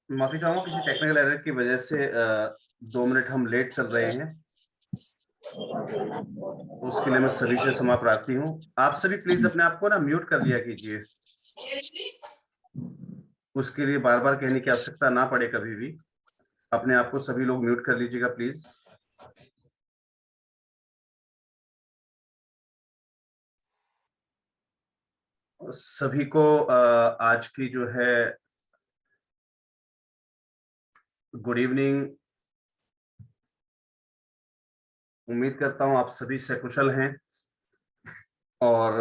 माफी चाहूंगा, किसी टेक्निकल एरर की वजह से 2 मिनट हम लेट चल रहे हैं। उसके लिए मैं सभी से क्षमा प्रार्थी हूँ। आप सभी प्लीज अपने आप को ना म्यूट कर लिया कीजिए, उसके लिए बार बार कहने की आवश्यकता ना पड़े कभी भी। अपने आप को सभी लोग म्यूट कर लीजिएगा प्लीज। सभी को आज की जो है गुड इवनिंग। उम्मीद करता हूं आप सभी सकुशल हैं और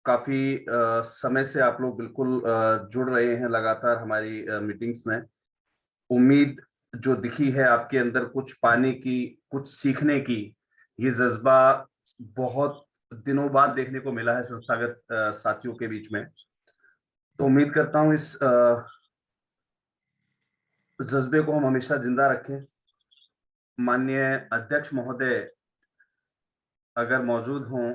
काफी समय से आप लोग बिल्कुल जुड़ रहे हैं लगातार हमारी मीटिंग्स में। उम्मीद जो दिखी है आपके अंदर, कुछ पाने की, कुछ सीखने की, ये जज्बा बहुत दिनों बाद देखने को मिला है संस्थागत साथियों के बीच में। तो उम्मीद करता हूं इस जज्बे को हम हमेशा जिंदा रखें। माननीय अध्यक्ष महोदय अगर मौजूद हों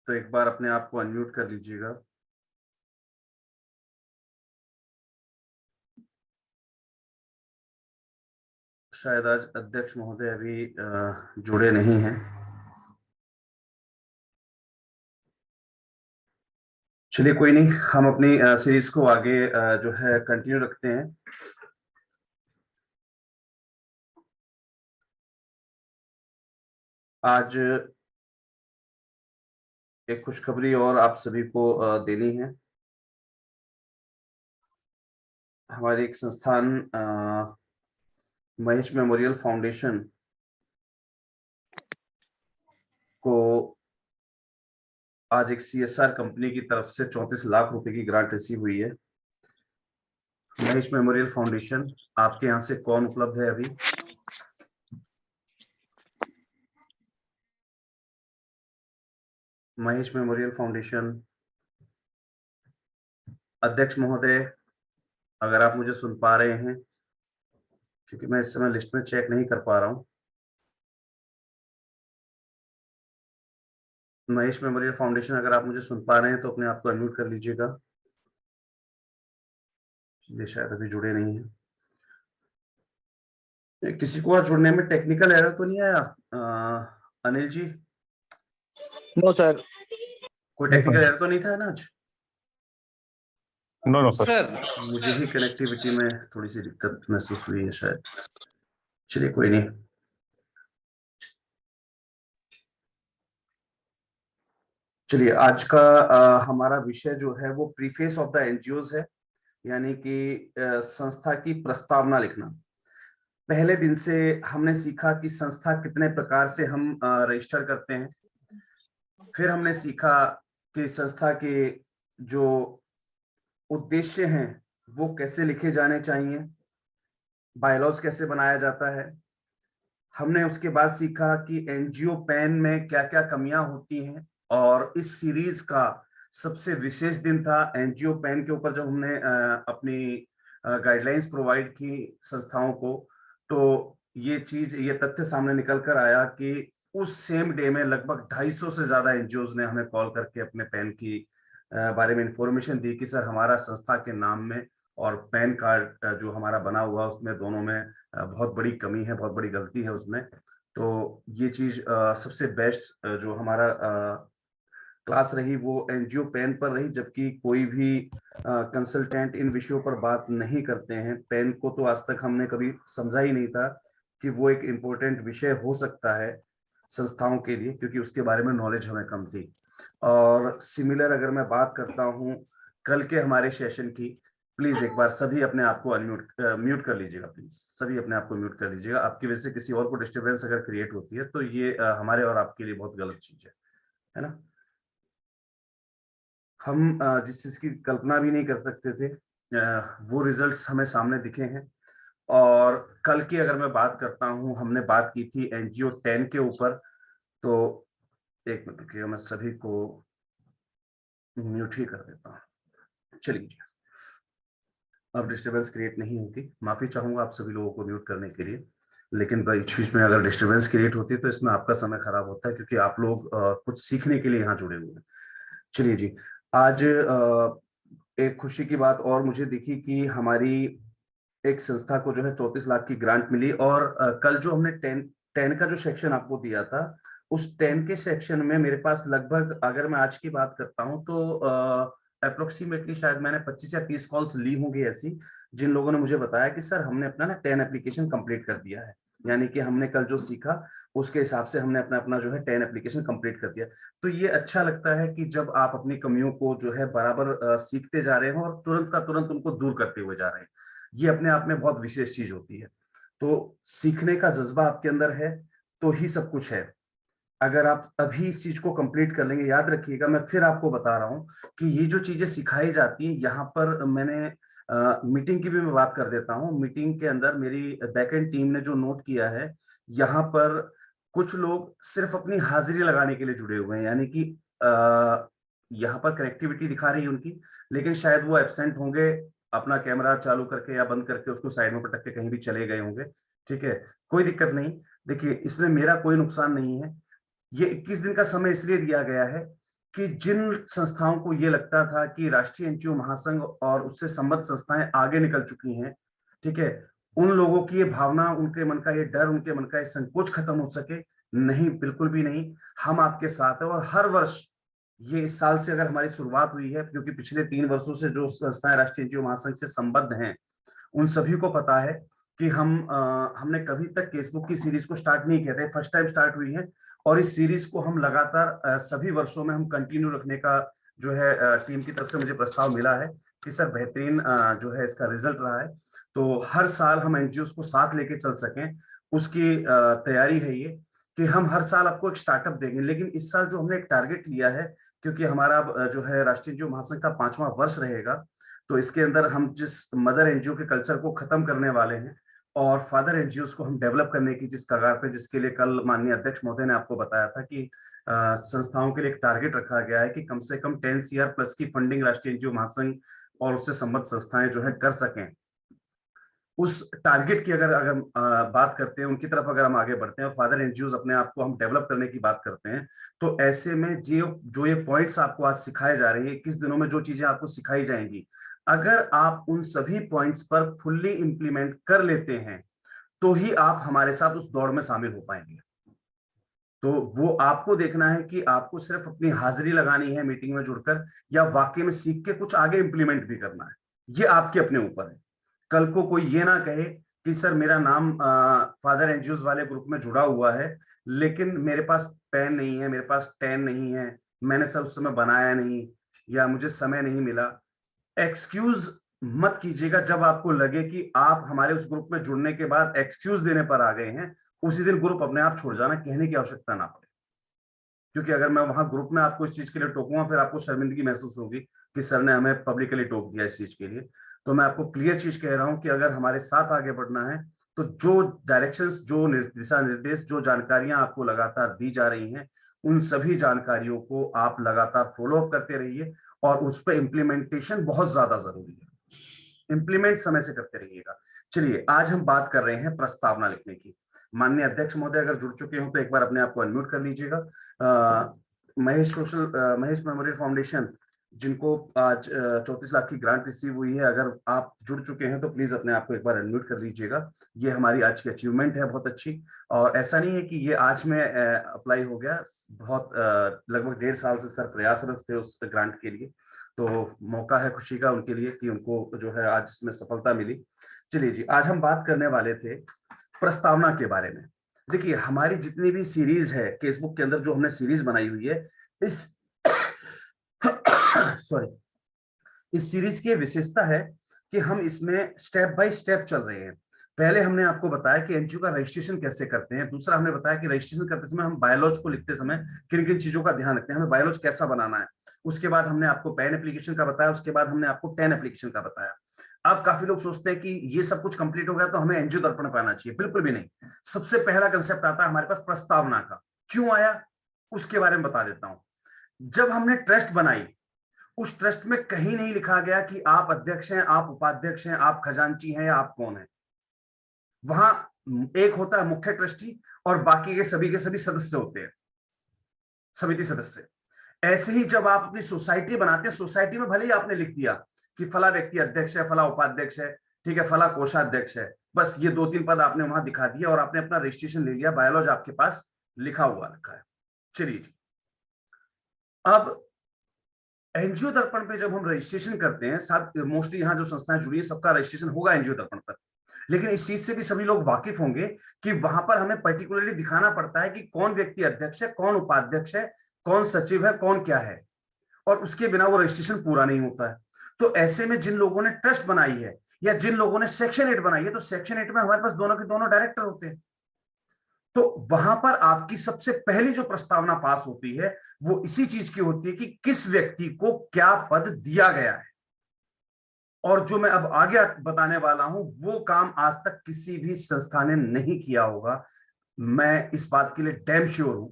तो एक बार अपने आप को अनम्यूट कर लीजिएगा। शायद आज अध्यक्ष महोदय अभी जुड़े नहीं हैं। चलिए कोई नहीं, हम अपनी सीरीज को आगे जो है कंटिन्यू रखते हैं। आज एक खुशखबरी और आप सभी को देनी है। हमारे एक संस्थान महेश मेमोरियल फाउंडेशन को आज एक CSR कंपनी की तरफ से 34 लाख रुपए की ग्रांट रिसीव हुई है। महेश मेमोरियल फाउंडेशन, आपके यहाँ से कौन उपलब्ध है अभी? महेश मेमोरियल फाउंडेशन अध्यक्ष महोदय, अगर आप मुझे सुन पा रहे हैं, क्योंकि मैं इस समय लिस्ट में चेक नहीं कर पा रहा हूं। महेश मेमोरियल फाउंडेशन, अगर आप मुझे सुन पा रहे हैं तो अपने आप को अनम्यूट कर लीजिएगा। ये शायद अभी जुड़े नहीं है। किसी को आज जुड़ने में टेक्निकल एरर तो नहीं आया? Anil ji, no sir. कोई टेक्निकल एरर तो नहीं था ना आज? No sir. मुझे भी कनेक्टिविटी में थोड़ी सी दिक्कत महसूस हुई है शायद। चलिए कोई नहीं। चलिए, आज का हमारा विषय जो है वो प्रीफेस ऑफ द एनजीओज है, यानी कि संस्था की प्रस्तावना लिखना। पहले दिन से हमने सीखा कि संस्था कितने प्रकार से हम रजिस्टर करते हैं। फिर हमने सीखा कि संस्था के जो उद्देश्य हैं वो कैसे लिखे जाने चाहिए, बायलॉज कैसे बनाया जाता है। हमने उसके बाद सीखा कि एनजीओ पैन में क्या क्या कमियां होती हैं, और इस सीरीज का सबसे विशेष दिन था एनजीओ पैन के ऊपर, जब हमने अपनी गाइडलाइंस प्रोवाइड की संस्थाओं को। तो ये तथ्य सामने निकल कर आया कि उस सेम डे में लगभग 250 से ज्यादा एनजीओज ने हमें कॉल करके अपने पैन की बारे में इंफॉर्मेशन दी कि सर, हमारा संस्था के नाम में और पैन कार्ड जो हमारा बना हुआ उसमें दोनों में बहुत बड़ी कमी है, बहुत बड़ी गलती है उसमें। तो ये चीज सबसे बेस्ट जो हमारा क्लास रही वो एनजीओ पैन पर रही, जबकि कोई भी कंसल्टेंट इन विषयों पर बात नहीं करते हैं। पैन को तो आज तक हमने कभी समझा ही नहीं था कि वो एक इम्पोर्टेंट विषय हो सकता है संस्थाओं के लिए, क्योंकि उसके बारे में नॉलेज हमें कम थी। और सिमिलर अगर मैं बात करता हूँ कल के हमारे सेशन की, प्लीज एक बार सभी अपने आप को म्यूट कर लीजिएगा। प्लीज सभी अपने आप को म्यूट कर लीजिएगा। आपकी वजह से किसी और को डिस्टरबेंस अगर क्रिएट होती है तो ये हमारे और आपके लिए बहुत गलत चीज है ना। हम जिस चीज की कल्पना भी नहीं कर सकते थे वो रिजल्ट्स हमें सामने दिखे हैं। और कल की अगर मैं बात करता हूं, हमने बात की थी एनजीओ 10 के ऊपर। तो एक मिनट रुकिएगा, मैं सभी को म्यूट ही कर देता हूँ। चलिए जी, अब डिस्टरबेंस क्रिएट नहीं होगी। माफी चाहूंगा आप सभी लोगों को म्यूट करने के लिए, लेकिन बीच बीच में अगर डिस्टरबेंस क्रिएट होती है तो इसमें आपका समय खराब होता है, क्योंकि आप लोग कुछ सीखने के लिए यहाँ जुड़े हुए हैं। चलिए जी, आज एक खुशी की बात और मुझे दिखी कि हमारी एक संस्था को जो है 34 लाख की ग्रांट मिली। और कल जो हमने 10 का जो सेक्शन आपको दिया था, उस 10 के सेक्शन में मेरे पास लगभग, अगर मैं आज की बात करता हूं तो अप्रोक्सीमेटली शायद मैंने 25 या 30 कॉल्स ली होंगी ऐसी, जिन लोगों ने मुझे बताया कि सर हमने अपना ना 10 एप्लीकेशन कंप्लीट कर दिया है। यानी कि हमने कल जो सीखा उसके हिसाब से हमने अपना अपना जो है 10 एप्लीकेशन कंप्लीट कर दिया। तो ये अच्छा लगता है कि जब आप अपनी कमियों को जो है बराबर सीखते जा रहे हो और तुरंत का तुरंत उनको दूर करते हुए जा रहे हैं, ये अपने आप में बहुत विशेष चीज होती है। तो सीखने का जज्बा आपके अंदर है तो ही सब कुछ है। अगर आप अभी इस चीज को कंप्लीट कर लेंगे, याद रखिएगा, मैं फिर आपको बता रहा हूं कि ये जो चीजें सिखाई जाती हैं, यहाँ पर मैंने मीटिंग की भी मैं बात कर देता हूँ। मीटिंग के अंदर मेरी बैकएंड टीम ने जो नोट किया है, यहाँ पर कुछ लोग सिर्फ अपनी हाजिरी लगाने के लिए जुड़े हुए हैं, यानी कि यहाँ पर कनेक्टिविटी दिखा रही है उनकी, लेकिन शायद वो एब्सेंट होंगे, अपना कैमरा चालू करके या बंद करके उसको साइड में पटक के कहीं भी चले गए होंगे। ठीक है, कोई दिक्कत नहीं। देखिए, इसमें मेरा कोई नुकसान नहीं है। ये 21 दिन का समय इसलिए दिया गया है कि जिन संस्थाओं को ये लगता था कि राष्ट्रीय एनजीओ महासंघ और उससे संबद्ध संस्थाएं आगे निकल चुकी हैं, ठीक है, उन लोगों की ये भावना, उनके मन का ये डर, उनके मन का ये संकोच खत्म हो सके। नहीं, बिल्कुल भी नहीं। हम आपके साथ हैं और हर वर्ष, ये इस साल से अगर हमारी शुरुआत हुई है, क्योंकि पिछले 3 वर्षों से जो संस्थाएं राष्ट्रीय एनजीओ महासंघ से संबद्ध हैं, उन सभी को पता है कि हमने कभी तक केसबुक की सीरीज को स्टार्ट नहीं किया था, फर्स्ट टाइम स्टार्ट हुई है। और इस सीरीज को हम लगातार सभी वर्षों में हम कंटिन्यू रखने का जो है टीम की तरफ से मुझे प्रस्ताव मिला है कि सर बेहतरीन जो है इसका रिजल्ट रहा है। तो हर साल हम एनजीओ को साथ लेके चल सकें, उसकी तैयारी है ये, कि हम हर साल आपको एक स्टार्टअप देंगे। लेकिन इस साल जो हमने एक टारगेट लिया है, क्योंकि हमारा जो है राष्ट्रीय एनजीओ महासंघ का 5वां वर्ष रहेगा, तो इसके अंदर हम जिस मदर एनजीओ के कल्चर को खत्म करने वाले हैं और फादर एनजीओ को हम डेवलप करने की जिस कगार पे, जिसके लिए कल माननीय अध्यक्ष महोदय ने आपको बताया था कि संस्थाओं के लिए एक टारगेट रखा गया है कि कम से कम 10 CR प्लस की फंडिंग राष्ट्रीय एनजीओ महासंघ और उससे संबद्ध संस्थाएं जो है कर सकें। उस टारगेट की अगर अगर बात करते हैं, उनकी तरफ अगर हम आगे बढ़ते हैं और फादर एनजीओ अपने आप को हम डेवलप करने की बात करते हैं, तो ऐसे में जो ये पॉइंट्स आपको आज सिखाए जा रहे हैं, 21 दिनों में जो चीजें आपको सिखाई जाएंगी, अगर आप उन सभी पॉइंट्स पर फुल्ली इंप्लीमेंट कर लेते हैं, तो ही आप हमारे साथ उस दौड़ में शामिल हो पाएंगे। तो वो आपको देखना है कि आपको सिर्फ अपनी हाजिरी लगानी है मीटिंग में जुड़कर, या वाकई में सीख के कुछ आगे इंप्लीमेंट भी करना है। ये आपके अपने ऊपर है। कल को कोई ये ना कहे कि सर मेरा नाम फादर एनजीओ वाले ग्रुप में जुड़ा हुआ है, लेकिन मेरे पास पेन नहीं है, मेरे पास टेन नहीं है, मैंने सर उस समय बनाया नहीं, या मुझे समय नहीं मिला। एक्सक्यूज मत कीजिएगा। जब आपको लगे कि आप हमारे उस ग्रुप में जुड़ने के बाद एक्सक्यूज देने पर आ गए हैं, उसी दिन ग्रुप अपने आप छोड़ जाना, कहने की आवश्यकता ना पड़े। क्योंकि अगर मैं वहां ग्रुप में आपको इस चीज के लिए टोकूंगा, फिर आपको शर्मिंदगी महसूस होगी कि सर ने हमें पब्लिकली टोक दिया इस चीज के लिए। तो मैं आपको क्लियर चीज कह रहा हूं कि अगर हमारे साथ आगे बढ़ना है, तो जो डायरेक्शंस, जो दिशा निर्देश, जो जानकारियां आपको लगातार दी जा रही हैं, उन सभी जानकारियों को आप लगातार फॉलो अप करते रहिए। और उस पर इम्प्लीमेंटेशन बहुत ज्यादा जरूरी है। इम्प्लीमेंट समय से करते रहिएगा। चलिए, आज हम बात कर रहे हैं प्रस्तावना लिखने की। माननीय अध्यक्ष महोदय अगर जुड़ चुके हो तो एक बार अपने आप को अनम्यूट कर लीजिएगा। महेश मेमोरियल फाउंडेशन, जिनको आज 34 लाख की ग्रांट रिसीव हुई है, अगर आप जुड़ चुके हैं तो प्लीज अपने आप को एक बार अनम्यूट कर लीजिएगा। ये हमारी आज की अचीवमेंट है, बहुत अच्छी। और ऐसा नहीं है कि ये आज में अप्लाई हो गया, बहुत लगभग 1.5 साल से सर प्रयासरत थे उस ग्रांट के लिए। तो मौका है खुशी का उनके लिए कि उनको जो है आज इसमें सफलता मिली। चलिए जी, आज हम बात करने वाले थे प्रस्तावना के बारे में। देखिए, हमारी जितनी भी सीरीज है फेसबुक के अंदर, जो हमने सीरीज बनाई हुई है, इस सॉरी, इस सीरीज की विशेषता है कि हम इसमें स्टेप बाय स्टेप चल रहे हैं। पहले हमने आपको बताया कि एनजीओ का रजिस्ट्रेशन कैसे करते हैं। दूसरा हमने बताया कि रजिस्ट्रेशन करते समय हम बायोलॉज को लिखते समय किन किन चीजों का ध्यान रखते हैं, हमें बायोलॉज कैसा बनाना है। उसके बाद हमने आपको पैन एप्लीकेशन का बताया, उसके बाद हमने आपको 10 एप्लीकेशन का बताया। अब काफी लोग सोचते हैं कि ये सब कुछ कंप्लीट हो गया तो हमें एनजीओ दर्पण पे आना चाहिए। बिल्कुल भी नहीं। सबसे पहला कंसेप्ट आता है हमारे पास प्रस्तावना का। क्यों आया उसके बारे में बता देता हूं। जब हमने ट्रस्ट बनाई, उस ट्रस्ट में कहीं नहीं लिखा गया कि आप अध्यक्ष हैं, आप उपाध्यक्ष हैं, आप खजांची हैं या आप कौन है। वहां एक होता है मुख्य ट्रस्टी और बाकी के सभी सदस्य होते हैं, समिति सदस्य। ऐसे ही जब आप अपनी सोसाइटी बनाते हैं, सोसाइटी में भले ही आपने लिख दिया कि फला व्यक्ति अध्यक्ष है, फला उपाध्यक्ष है, ठीक है, फला कोषाध्यक्ष है, बस ये 2-3 पद आपने वहां दिखा दिया और आपने अपना रजिस्ट्रेशन ले लिया, बायोलॉज आपके पास लिखा हुआ रखा है। चलिए जी, अब एनजीओ दर्पण पे जब हम रजिस्ट्रेशन करते हैं, सब मोस्टली यहाँ जो संस्थाएं जुड़ी है सबका रजिस्ट्रेशन होगा एनजीओ दर्पण पर। लेकिन इस चीज से भी सभी लोग वाकिफ होंगे कि वहां पर हमें पर्टिकुलरली दिखाना पड़ता है कि कौन व्यक्ति अध्यक्ष है, कौन उपाध्यक्ष है, कौन सचिव है, कौन क्या है, और उसके बिना वो रजिस्ट्रेशन पूरा नहीं होता है। तो ऐसे में जिन लोगों ने ट्रस्ट बनाई है या जिन लोगों ने सेक्शन 8 बनाई है, तो सेक्शन 8 में हमारे पास दोनों के दोनों डायरेक्टर होते हैं। तो वहां पर आपकी सबसे पहली जो प्रस्तावना पास होती है वो इसी चीज की होती है कि किस व्यक्ति को क्या पद दिया गया है। और जो मैं अब आगे बताने वाला हूं वो काम आज तक किसी भी संस्था ने नहीं किया होगा। मैं इस बात के लिए डैम श्योर हूं।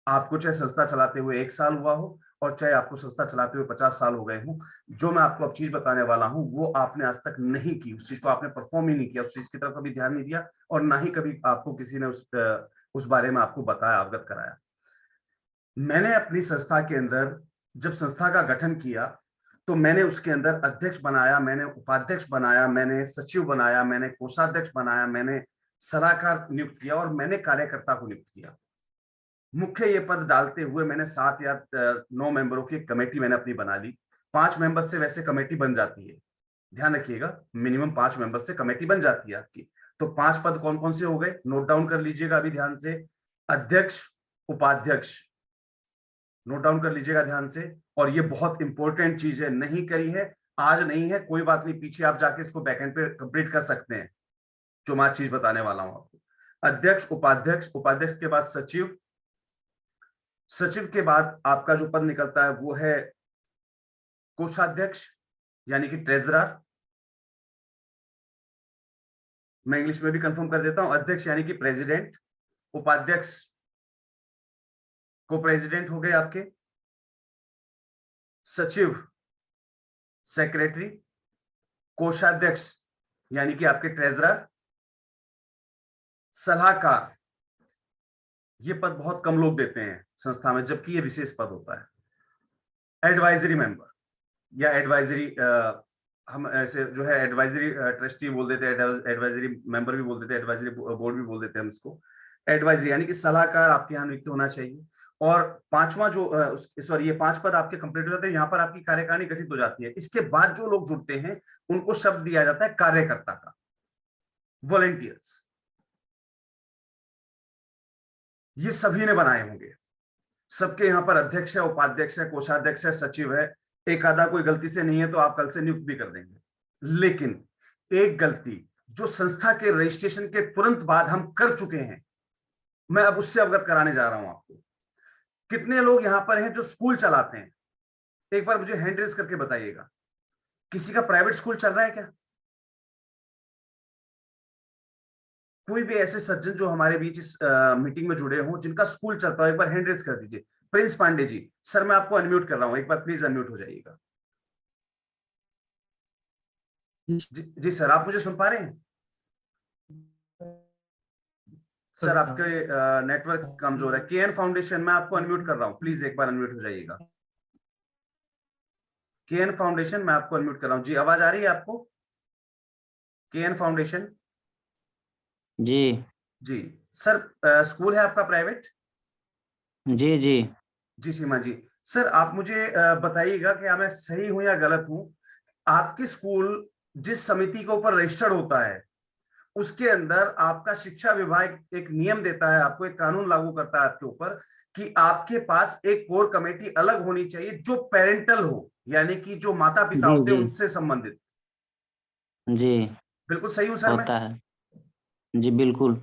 आपको चाहे संस्था चलाते हुए 1 साल हुआ हो और चाहे आपको संस्था चलाते हुए 50 साल हो गए हों, जो मैं आपको अब चीज बताने वाला हूं वो आपने आज तक नहीं की। उस चीज को आपने परफॉर्म ही नहीं किया, उस चीज की तरफ कभी ध्यान नहीं दिया और ना ही कभी आपको किसी ने उस बारे में आपको बताया, अवगत कराया। मैंने अपनी संस्था के अंदर जब संस्था का गठन किया तो मैंने उसके अंदर अध्यक्ष बनाया, मैंने उपाध्यक्ष बनाया, मैंने सचिव बनाया, मैंने कोषाध्यक्ष बनाया, मैंने सलाहकार नियुक्त किया और मैंने कार्यकर्ता को नियुक्त किया। मुख्य ये पद डालते हुए मैंने 7 या 9 मेंबरों की कमेटी मैंने अपनी बना ली। 5 मेंबर से वैसे कमेटी बन जाती है, ध्यान रखिएगा, मिनिमम 5 मेंबर से कमेटी बन जाती है आपकी। तो 5 पद कौन कौन से हो गए, नोट डाउन कर लीजिएगा अभी ध्यान से। अध्यक्ष, उपाध्यक्ष, नोट डाउन कर लीजिएगा ध्यान से। और ये बहुत इंपॉर्टेंट चीज है, नहीं करी है, आज नहीं है, कोई बात नहीं, पीछे आप जाके इसको बैकएंड पे कंप्लीट कर सकते हैं, जो मैं चीज बताने वाला हूं आपको। अध्यक्ष, उपाध्यक्ष, उपाध्यक्ष के बाद सचिव, सचिव के बाद आपका जो पद निकलता है वो है कोषाध्यक्ष यानी कि ट्रेजरर। मैं इंग्लिश में भी कंफर्म कर देता हूं, अध्यक्ष यानी कि प्रेसिडेंट, उपाध्यक्ष को प्रेसिडेंट हो गए आपके, सचिव सेक्रेटरी, कोषाध्यक्ष यानी कि आपके ट्रेजरर, सलाहकार, ये पद बहुत कम लोग देते हैं संस्था में जबकि ये विशेष पद होता है। एडवाइजरी मेंबर या एडवाइजरी, हम ऐसे जो है एडवाइजरी ट्रस्टी बोल देते हैं, एडवाइजरी मेंबर भी बोल देते हैं, एडवाइजरी बोर्ड भी बोल देते हैं हम इसको। एडवाइजरी यानी कि सलाहकार आपके यहाँ नियुक्त होना चाहिए। और 5वां जो सॉरी ये 5 पद आपके कंप्लीट हो जाते हैं, यहाँ पर आपकी कार्यकारिणी गठित हो जाती है। इसके बाद जो लोग जुड़ते हैं उनको शब्द दिया जाता है कार्यकर्ता का, वॉलंटियर्स। ये सभी ने बनाए होंगे, सबके यहाँ पर अध्यक्ष है, उपाध्यक्ष है, कोषाध्यक्ष है, सचिव है। एक आधा कोई गलती से नहीं है तो आप कल से नियुक्त भी कर देंगे। लेकिन एक गलती जो संस्था के रजिस्ट्रेशन के तुरंत बाद हम कर चुके हैं, मैं अब उससे अवगत कराने जा रहा हूं आपको। कितने लोग यहां पर हैं जो स्कूल चलाते हैं, एक बार मुझे हैंड रेज करके बताइएगा। किसी का प्राइवेट स्कूल चल रहा है क्या? कोई भी ऐसे सज्जन जो हमारे बीच इस मीटिंग में जुड़े हों जिनका स्कूल चलता हो, एक बार हैंड रेज कर दीजिए। प्रिंस पांडे जी, सर मैं आपको अनम्यूट कर रहा हूं, एक बार प्लीज अनम्यूट हो जाइएगा। जी सर, आप मुझे सुन पा रहे हैं? सर आपके नेटवर्क कमजोर है। केएन फाउंडेशन, मैं आपको अनम्यूट कर रहा हूं, प्लीज एक बार अनम्यूट हो जाइएगा। केएन फाउंडेशन, मैं आपको अनम्यूट कर रहा हूं। जी आवाज आ रही है आपको? केएन फाउंडेशन जी जी सर, स्कूल है आपका प्राइवेट? जी जी जी सीमा जी, सर आप मुझे बताइएगा कि मैं सही हूं या गलत हूं। आपके स्कूल जिस समिति के ऊपर रजिस्टर्ड होता है उसके अंदर आपका शिक्षा विभाग एक नियम देता है, आपको एक कानून लागू करता है आपके ऊपर कि आपके पास एक कोर कमेटी अलग होनी चाहिए जो पेरेंटल हो, यानी कि जो माता पिता जी होते जी हैं उनसे संबंधित। जी बिल्कुल सही हूं सर मैं? होता है। जी बिल्कुल।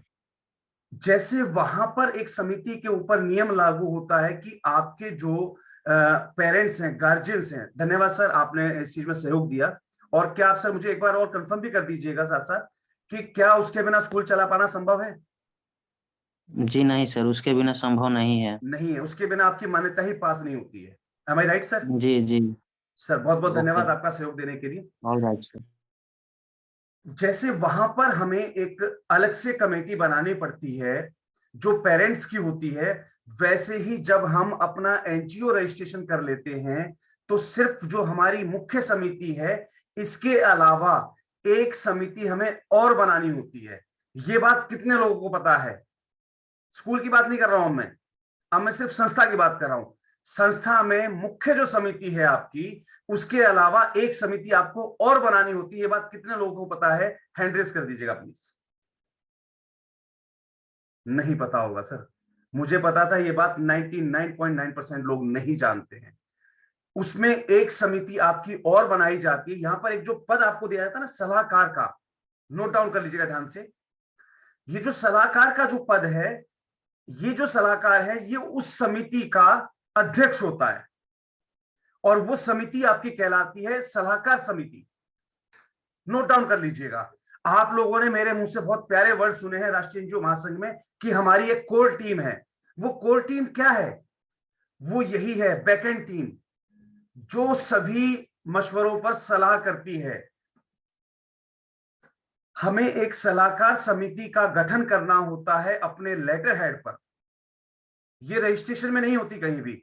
जैसे वहां पर एक समिति के ऊपर नियम लागू होता है कि आपके जो पेरेंट्स हैं, गार्जियंस हैं, धन्यवाद सर आपने इस चीज में सहयोग दिया, और क्या आप सर मुझे एक बार और कंफर्म भी कर दीजिएगा साथ साथ कि क्या उसके बिना स्कूल चला पाना संभव है? जी नहीं सर, उसके बिना संभव नहीं है। नहीं है, उसके बिना आपकी मान्यता ही पास नहीं होती है। एम आई राइट सर? जी, जी। सर बहुत बहुत ओके, धन्यवाद आपका सहयोग देने के लिए। Alright sir. जैसे वहां पर हमें एक अलग से कमेटी बनानी पड़ती है जो पेरेंट्स की होती है, वैसे ही जब हम अपना एनजीओ रजिस्ट्रेशन कर लेते हैं तो सिर्फ जो हमारी मुख्य समिति है, इसके अलावा एक समिति हमें और बनानी होती है। ये बात कितने लोगों को पता है? स्कूल की बात नहीं कर रहा हूं मैं, अब मैं सिर्फ संस्था की बात कर रहा हूं। संस्था में मुख्य जो समिति है आपकी, उसके अलावा एक समिति आपको और बनानी होती है। ये बात कितने लोगों को पता है? हैंड रेज कर दीजिएगा प्लीज। नहीं पता होगा सर, मुझे पता था। ये बात 99.9% लोग नहीं जानते हैं। उसमें एक समिति आपकी और बनाई जाती है। यहां पर एक जो पद आपको दिया जाता है ना, सलाहकार का, नोट डाउन कर लीजिएगा ध्यान से। ये जो सलाहकार का जो पद है, ये जो सलाहकार है, ये उस समिति का अध्यक्ष होता है और वो समिति आपकी कहलाती है सलाहकार समिति। नोट डाउन कर लीजिएगा। आप लोगों ने मेरे मुंह से बहुत प्यारे वर्ड सुने हैं राष्ट्रीय एनजीओ महासंघ में कि हमारी एक कोर टीम है। वो कोर टीम क्या है? वो यही है, बैकएंड टीम, जो सभी मशवरों पर सलाह करती है। हमें एक सलाहकार समिति का गठन करना होता है अपने लेटर हेड पर। ये रजिस्ट्रेशन में नहीं होती कहीं भी,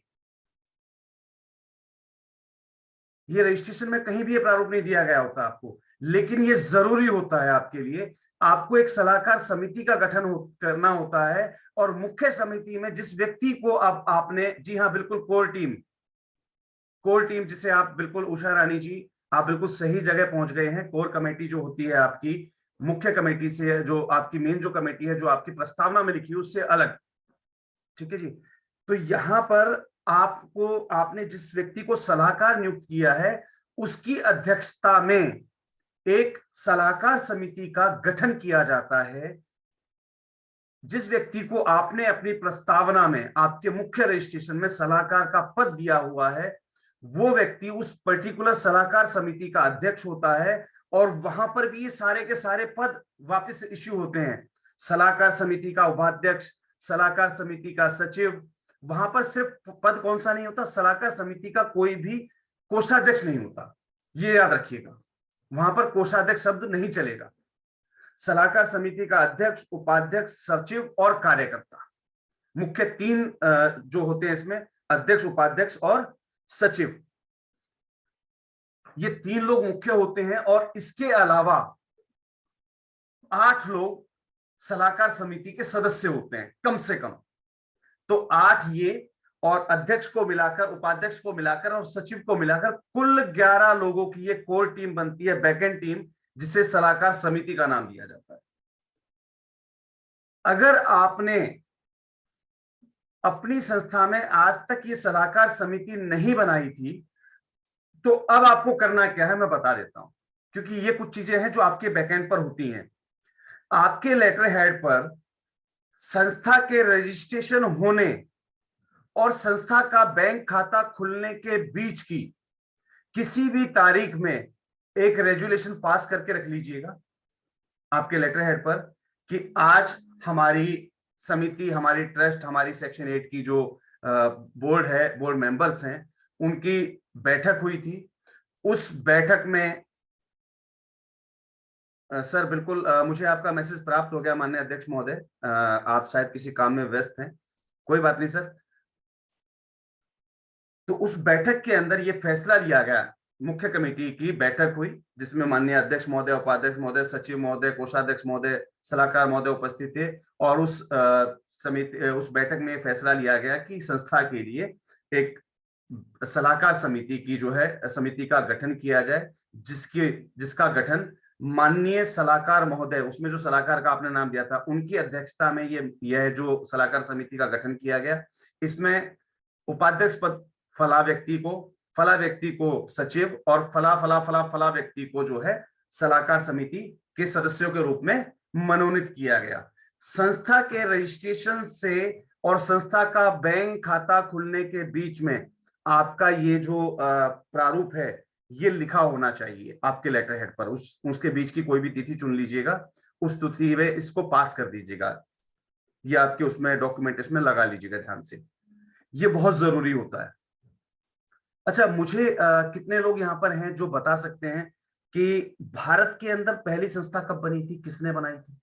ये रजिस्ट्रेशन में कहीं भी ये प्रारूप नहीं दिया गया होता आपको, लेकिन ये जरूरी होता है आपके लिए। आपको एक सलाहकार समिति का गठन करना होता है और मुख्य समिति में जिस व्यक्ति को अब आपने, जी हाँ बिल्कुल, कोर टीम जिसे आप बिल्कुल, उषा रानी जी आप बिल्कुल सही जगह पहुंच गए हैं। कोर कमेटी जो होती है आपकी मुख्य कमेटी से, जो आपकी मेन जो कमेटी है जो आपकी प्रस्तावना में लिखी है उससे अलग, ठीक है जी। तो यहां पर आपको, आपने जिस व्यक्ति को सलाहकार नियुक्त किया है, उसकी अध्यक्षता में एक सलाहकार समिति का गठन किया जाता है। जिस व्यक्ति को आपने अपनी प्रस्तावना में, आपके मुख्य रजिस्ट्रेशन में सलाहकार का पद दिया हुआ है, वो व्यक्ति उस पर्टिकुलर सलाहकार समिति का अध्यक्ष होता है। और वहां पर भी ये सारे के सारे पद वापस इश्यू होते हैं। सलाहकार समिति का उपाध्यक्ष, सलाहकार समिति का सचिव। वहां पर सिर्फ पद कौन सा नहीं होता? सलाहकार समिति का कोई भी कोषाध्यक्ष नहीं होता, ये याद रखिएगा। वहां पर कोषाध्यक्ष शब्द नहीं चलेगा। सलाहकार समिति का अध्यक्ष, उपाध्यक्ष, सचिव और कार्यकर्ता, मुख्य तीन जो होते हैं इसमें, अध्यक्ष, उपाध्यक्ष और सचिव, ये तीन लोग मुख्य होते हैं। और इसके अलावा 8 लोग सलाहकार समिति के सदस्य होते हैं कम से कम। तो 8 ये, और अध्यक्ष को मिलाकर, उपाध्यक्ष को मिलाकर और सचिव को मिलाकर कुल 11 लोगों की ये कोर टीम बनती है, बैकएंड टीम, जिसे सलाहकार समिति का नाम दिया जाता है। अगर आपने अपनी संस्था में आज तक ये सलाहकार समिति नहीं बनाई थी, तो अब आपको करना क्या है मैं बता देता हूं, क्योंकि ये कुछ चीजें हैं जो आपके बैकएंड पर होती हैं। आपके लेटर हेड पर संस्था के रजिस्ट्रेशन होने और संस्था का बैंक खाता खुलने के बीच की किसी भी तारीख में एक रेजुलेशन पास करके रख लीजिएगा आपके लेटर हेड पर कि आज हमारी समिति, हमारी ट्रस्ट, हमारी सेक्शन 8 की जो बोर्ड है, बोर्ड मेंबर्स हैं, उनकी बैठक हुई थी। उस बैठक में सर बिल्कुल, मुझे आपका मैसेज प्राप्त हो गया माननीय अध्यक्ष महोदय, आप शायद किसी काम में व्यस्त हैं, कोई बात नहीं सर। तो उस बैठक के अंदर ये फैसला लिया गया, मुख्य कमेटी की बैठक हुई जिसमें माननीय अध्यक्ष महोदय, उपाध्यक्ष महोदय, सचिव महोदय, कोषाध्यक्ष महोदय, सलाहकार महोदय उपस्थित थे। और उस समिति, उस बैठक में फैसला लिया गया कि संस्था के लिए एक सलाहकार समिति की जो है समिति का गठन किया जाए, जिसका गठन माननीय सलाहकार महोदय, उसमें जो सलाहकार का आपने नाम दिया था, उनकी अध्यक्षता में यह जो सलाहकार समिति का गठन किया गया। इसमें उपाध्यक्ष पद फला व्यक्ति को सचिव और फला व्यक्ति को जो है सलाहकार समिति के सदस्यों के रूप में मनोनीत किया गया। संस्था के रजिस्ट्रेशन से और संस्था का बैंक खाता खुलने के बीच में आपका ये जो प्रारूप है, ये लिखा होना चाहिए आपके लेटर हेड पर, उसके बीच की कोई भी तिथि चुन लीजिएगा, उस तिथि में इसको पास कर दीजिएगा, ये आपके उसमें डॉक्यूमेंटेशन में लगा लीजिएगा ध्यान से, ये बहुत जरूरी होता है। अच्छा, मुझे कितने लोग यहाँ पर हैं जो बता सकते हैं कि भारत के अंदर पहली संस्था कब बनी थी, किसने बनाई थी?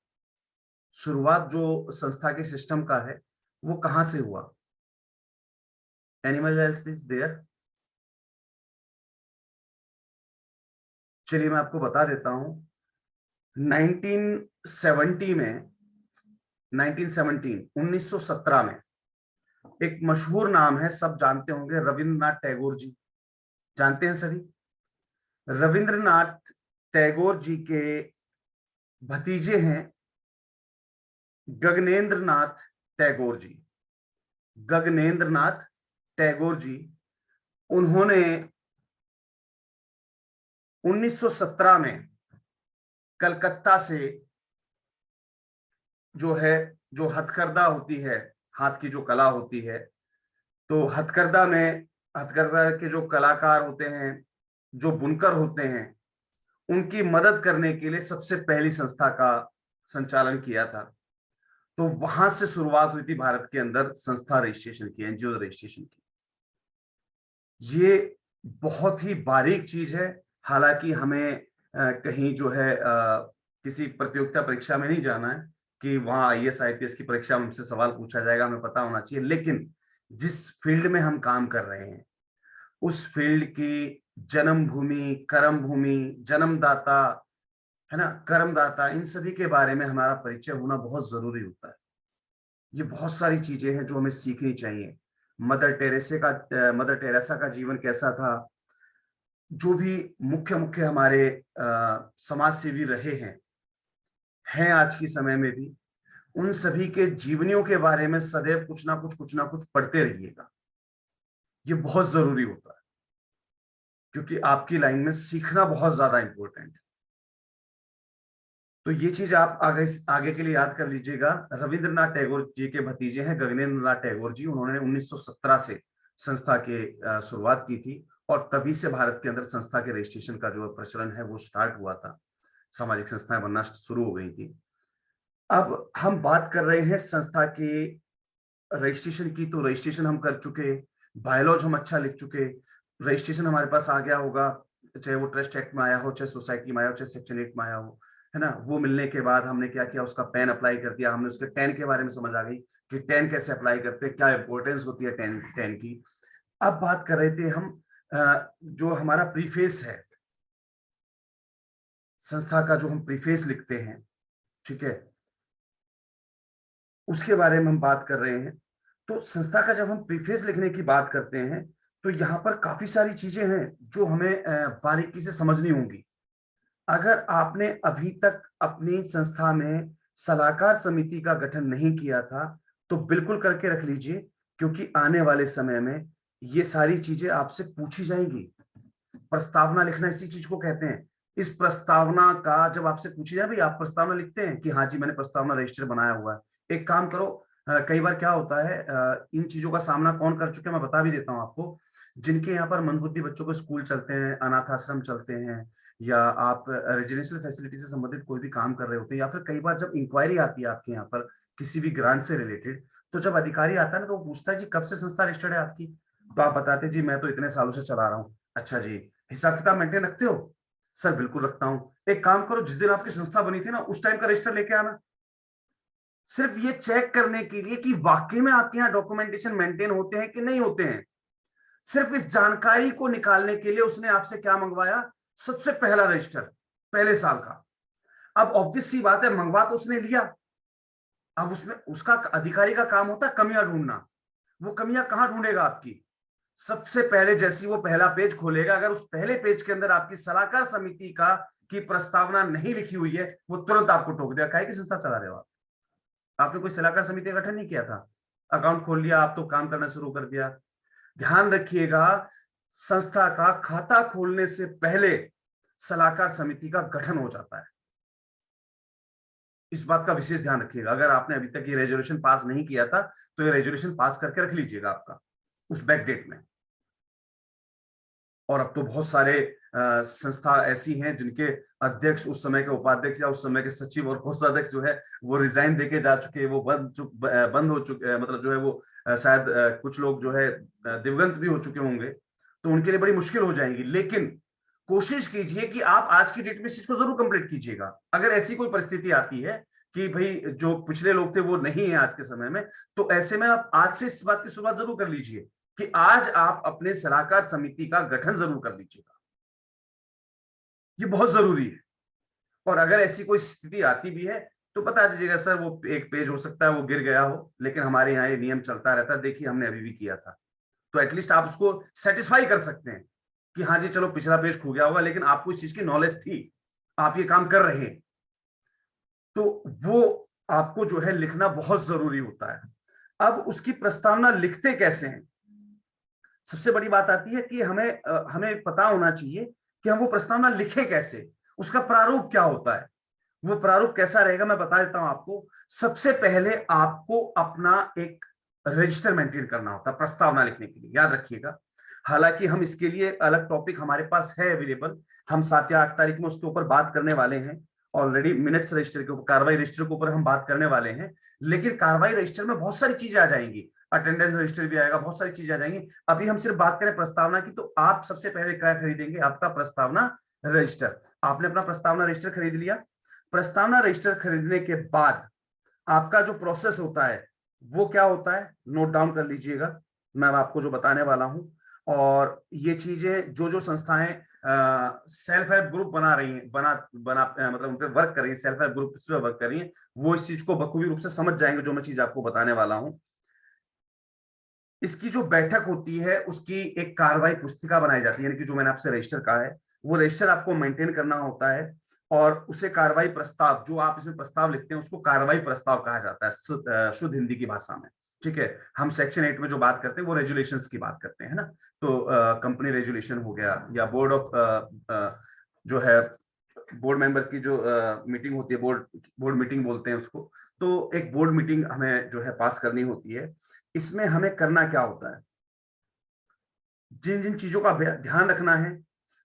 शुरुआत जो संस्था के सिस्टम का है वो कहां से हुआ? Animal health is there. चलिए मैं आपको बता देता हूं। 1970 में 1917 में एक मशहूर नाम है, सब जानते होंगे, रविंद्रनाथ टैगोर जी। जानते हैं सभी? रविंद्रनाथ टैगोर जी के भतीजे हैं गगनेंद्र नाथ टैगोर जी। गगनेंद्र नाथ टैगोर जी, उन्होंने 1917 में कलकत्ता से जो है, जो हथकरघा होती है, हाथ की जो कला होती है, तो हथकरघा में, हथकरघा के जो कलाकार होते हैं, जो बुनकर होते हैं, उनकी मदद करने के लिए सबसे पहली संस्था का संचालन किया था। तो वहां से शुरुआत हुई थी भारत के अंदर संस्था रजिस्ट्रेशन की, एनजीओ रजिस्ट्रेशन की। ये बहुत ही बारीक चीज है। हालांकि हमें कहीं जो है किसी प्रतियोगिता परीक्षा में नहीं जाना है कि वहां आईएएस आईपीएस की परीक्षा में हमसे सवाल पूछा जाएगा, हमें पता होना चाहिए। लेकिन जिस फील्ड में हम काम कर रहे हैं, उस फील्ड की जन्मभूमि, कर्म भूमि, जन्मदाता, है ना, कर्मदाता, इन सभी के बारे में हमारा परिचय होना बहुत जरूरी होता है। ये बहुत सारी चीजें हैं जो हमें सीखनी चाहिए। मदर टेरेसा का जीवन कैसा था, जो भी मुख्य मुख्य हमारे समाज सेवी रहे हैं आज के समय में भी, उन सभी के जीवनियों के बारे में सदैव कुछ ना कुछ पढ़ते रहिएगा। ये बहुत जरूरी होता है, क्योंकि आपकी लाइन में सीखना बहुत ज्यादा इंपॉर्टेंट है। तो ये चीज आप आगे आगे के लिए याद कर लीजिएगा। रविंद्रनाथ टैगोर जी के भतीजे हैं गगनेंद्र नाथ टैगोर जी, उन्होंने 1917 से संस्था के शुरुआत की थी, और तभी से भारत के अंदर संस्था के रजिस्ट्रेशन का जो प्रचलन है वो स्टार्ट हुआ था, सामाजिक संस्थाएं बनना शुरू हो गई थी। अब हम बात कर रहे हैं संस्था के रजिस्ट्रेशन की, तो रजिस्ट्रेशन हम कर चुके, बायोलॉज हम अच्छा लिख चुके, रजिस्ट्रेशन हमारे पास आ गया होगा, चाहे वो ट्रस्ट एक्ट में आया हो, चाहे सोसाइटी में आया हो, चाहे सेक्शन 8 में आया हो, है ना। वो मिलने के बाद हमने क्या किया, उसका पैन अप्लाई कर दिया, हमने उसके टेन के बारे में समझ आ गई कि टेन कैसे अप्लाई करते हैं, क्या इंपॉर्टेंस होती है टेन की। अब बात कर रहे थे हम जो हमारा प्रीफेस है संस्था का, जो हम प्रीफेस लिखते हैं, ठीक है, उसके बारे में हम बात कर रहे हैं। तो संस्था का जब हम प्रीफेस लिखने की बात करते हैं, तो यहाँ पर काफी सारी चीजें हैं जो हमें बारीकी से समझनी होंगी। अगर आपने अभी तक अपनी संस्था में सलाहकार समिति का गठन नहीं किया था, तो बिल्कुल करके रख लीजिए, क्योंकि आने वाले समय में ये सारी चीजें आपसे पूछी जाएंगी। प्रस्तावना लिखना इसी चीज को कहते हैं। इस प्रस्तावना का जब आपसे पूछी जाए, भाई आप प्रस्तावना लिखते हैं कि हाँ जी मैंने प्रस्तावना रजिस्टर बनाया हुआ है, एक काम करो, कई बार क्या होता है, इन चीजों का सामना कौन कर चुके हैं मैं बता भी देता हूँ आपको। जिनके यहाँ पर मंदबुद्धि बच्चों को स्कूल चलते हैं, अनाथ आश्रम चलते हैं, या आप रेजिडेंशियल फैसिलिटी से संबंधित कोई भी काम कर रहे होते हैं, या फिर कई बार जब इंक्वायरी आती है आपके यहाँ पर किसी भी ग्रांट से रिलेटेड, तो जब अधिकारी आता है ना, तो वो पूछता है जी कब से संस्था रजिस्टर्ड है आपकी, तो आप बताते जी मैं तो इतने सालों से चला रहा हूँ। अच्छा जी, हिसाब किताब मेंटेन रखते हो? सर बिल्कुल रखता हूँ। एक काम करो, जिस दिन आपकी संस्था बनी थी ना, उस टाइम का रजिस्टर लेके आना, सिर्फ ये चेक करने के लिए कि वाकई में आपके यहाँ डॉक्यूमेंटेशन मेंटेन होते हैं कि नहीं होते हैं। सिर्फ इस जानकारी को निकालने के लिए उसने आपसे क्या मंगवाया, सबसे पहला रजिस्टर, पहले साल का। अब ऑब्वियस सी बात है, मंगवा तो उसने लिया, अब उसमें उसका अधिकारी का काम होता है कमियां ढूंढना। वो कमियां कहां ढूंढेगा आपकी? सबसे पहले जैसी वो पहला पेज खोलेगा, अगर उस पहले पेज के अंदर आपकी सलाहकार समिति का की प्रस्तावना नहीं लिखी हुई है, वो तुरंत आपको टोक देगा, काहे की संस्था चला रहे हो आप? आपने कोई सलाहकार समिति का गठन नहीं किया था, अकाउंट खोल लिया, आप तो काम करना शुरू कर दिया। ध्यान रखिएगा, संस्था का खाता खोलने से पहले सलाहकार समिति का गठन हो जाता है। इस बात का विशेष ध्यान रखिएगा। अगर आपने अभी तक ये रेजोल्यूशन पास नहीं किया था, तो ये रेजोल्यूशन पास करके रख लीजिएगा आपका उस बैक डेट में। और अब तो बहुत सारे संस्था ऐसी हैं जिनके अध्यक्ष, उस समय के उपाध्यक्ष या उस समय के सचिव और कोषाध्यक्ष जो है वो रिजाइन देके जा चुके हैं, वो बंद हो चुके, मतलब जो है वो शायद कुछ लोग जो है दिवंगत भी हो चुके होंगे, तो उनके लिए बड़ी मुश्किल हो जाएंगी। लेकिन कोशिश कीजिए कि आप आज की डेट में इस चीज को जरूर कंप्लीट कीजिएगा। अगर ऐसी कोई परिस्थिति आती है कि भाई जो पिछले लोग थे वो नहीं है आज के समय में, तो ऐसे में आप आज से इस बात की शुरुआत जरूर कर लीजिए कि आज आप अपने सलाहकार समिति का गठन जरूर कर लीजिएगा। ये बहुत जरूरी है। और अगर ऐसी कोई स्थिति आती भी है तो बता दीजिएगा, सर वो एक पेज हो सकता है वो गिर गया हो, लेकिन हमारे यहाँ ये नियम चलता रहता है, देखिए हमने अभी भी किया था। तो एटलीस्ट आप उसको सेटिस्फाई कर सकते हैं कि हाँ जी चलो पिछला पेज खो गया होगा, लेकिन आपको इस चीज की नॉलेज थी, आप ये काम कर रहे हैं। तो वो आपको जो है लिखना बहुत जरूरी होता है। अब उसकी प्रस्तावना लिखते कैसे हैं, सबसे बड़ी बात आती है कि हमें पता होना चाहिए कि हम वो प्रस्तावना लिखें कैसे, उसका प्रारूप क्या होता है। वो प्रारूप कैसा रहेगा मैं बता देता हूं आपको। सबसे पहले आपको अपना एक रजिस्टर मेंटेन करना होता है प्रस्तावना लिखने के लिए, याद रखिएगा। हालांकि हम इसके लिए अलग टॉपिक हमारे पास है अवेलेबल, हम 7 या 8 तारीख में उसके ऊपर बात करने वाले हैं। ऑलरेडी मिनट्स रजिस्टर के ऊपर, कार्रवाई रजिस्टर के ऊपर हम बात करने वाले हैं। लेकिन कार्रवाई रजिस्टर में बहुत सारी चीजें आ जाएंगी, अटेंडेंस रजिस्टर भी आएगा, बहुत सारी चीजें आ जाएंगी। अभी हम सिर्फ बात करें प्रस्तावना की, तो आप सबसे पहले क्या खरीदेंगे, आपका प्रस्तावना रजिस्टर। आपने अपना प्रस्तावना रजिस्टर खरीद लिया। प्रस्तावना रजिस्टर खरीदने के बाद आपका जो प्रोसेस होता है वो क्या होता है, नोट डाउन कर लीजिएगा, मैं आपको जो बताने वाला हूं। और ये चीजें जो जो संस्थाएं सेल्फ हेल्प ग्रुप बना रही हैं, मतलब उन पे वर्क कर रही है, सेल्फ हेल्प ग्रुप इस पे वर्क कर रही है, वो इस चीज को बखूबी रूप से समझ जाएंगे जो मैं चीज आपको बताने वाला हूं। इसकी जो बैठक होती है उसकी एक कार्रवाई पुस्तिका बनाई जाती है, यानी कि जो मैंने आपसे रजिस्टर कहा है वो रजिस्टर आपको मेंटेन करना होता है। और उसे कार्रवाई प्रस्ताव, जो आप इसमें प्रस्ताव लिखते हैं उसको कार्रवाई प्रस्ताव कहा जाता है शुद्ध हिंदी की भाषा में। ठीक है, हम सेक्शन 8 में जो बात करते हैं वो रेजुलेशंस की बात करते हैं ना। तो कंपनी रेजुलेशन हो गया, या बोर्ड ऑफ जो है बोर्ड मेंबर की जो मीटिंग होती है, बोर्ड मीटिंग बोलते हैं उसको। तो एक बोर्ड मीटिंग हमें जो है पास करनी होती है। इसमें हमें करना क्या होता है, जिन जिन चीजों का ध्यान रखना है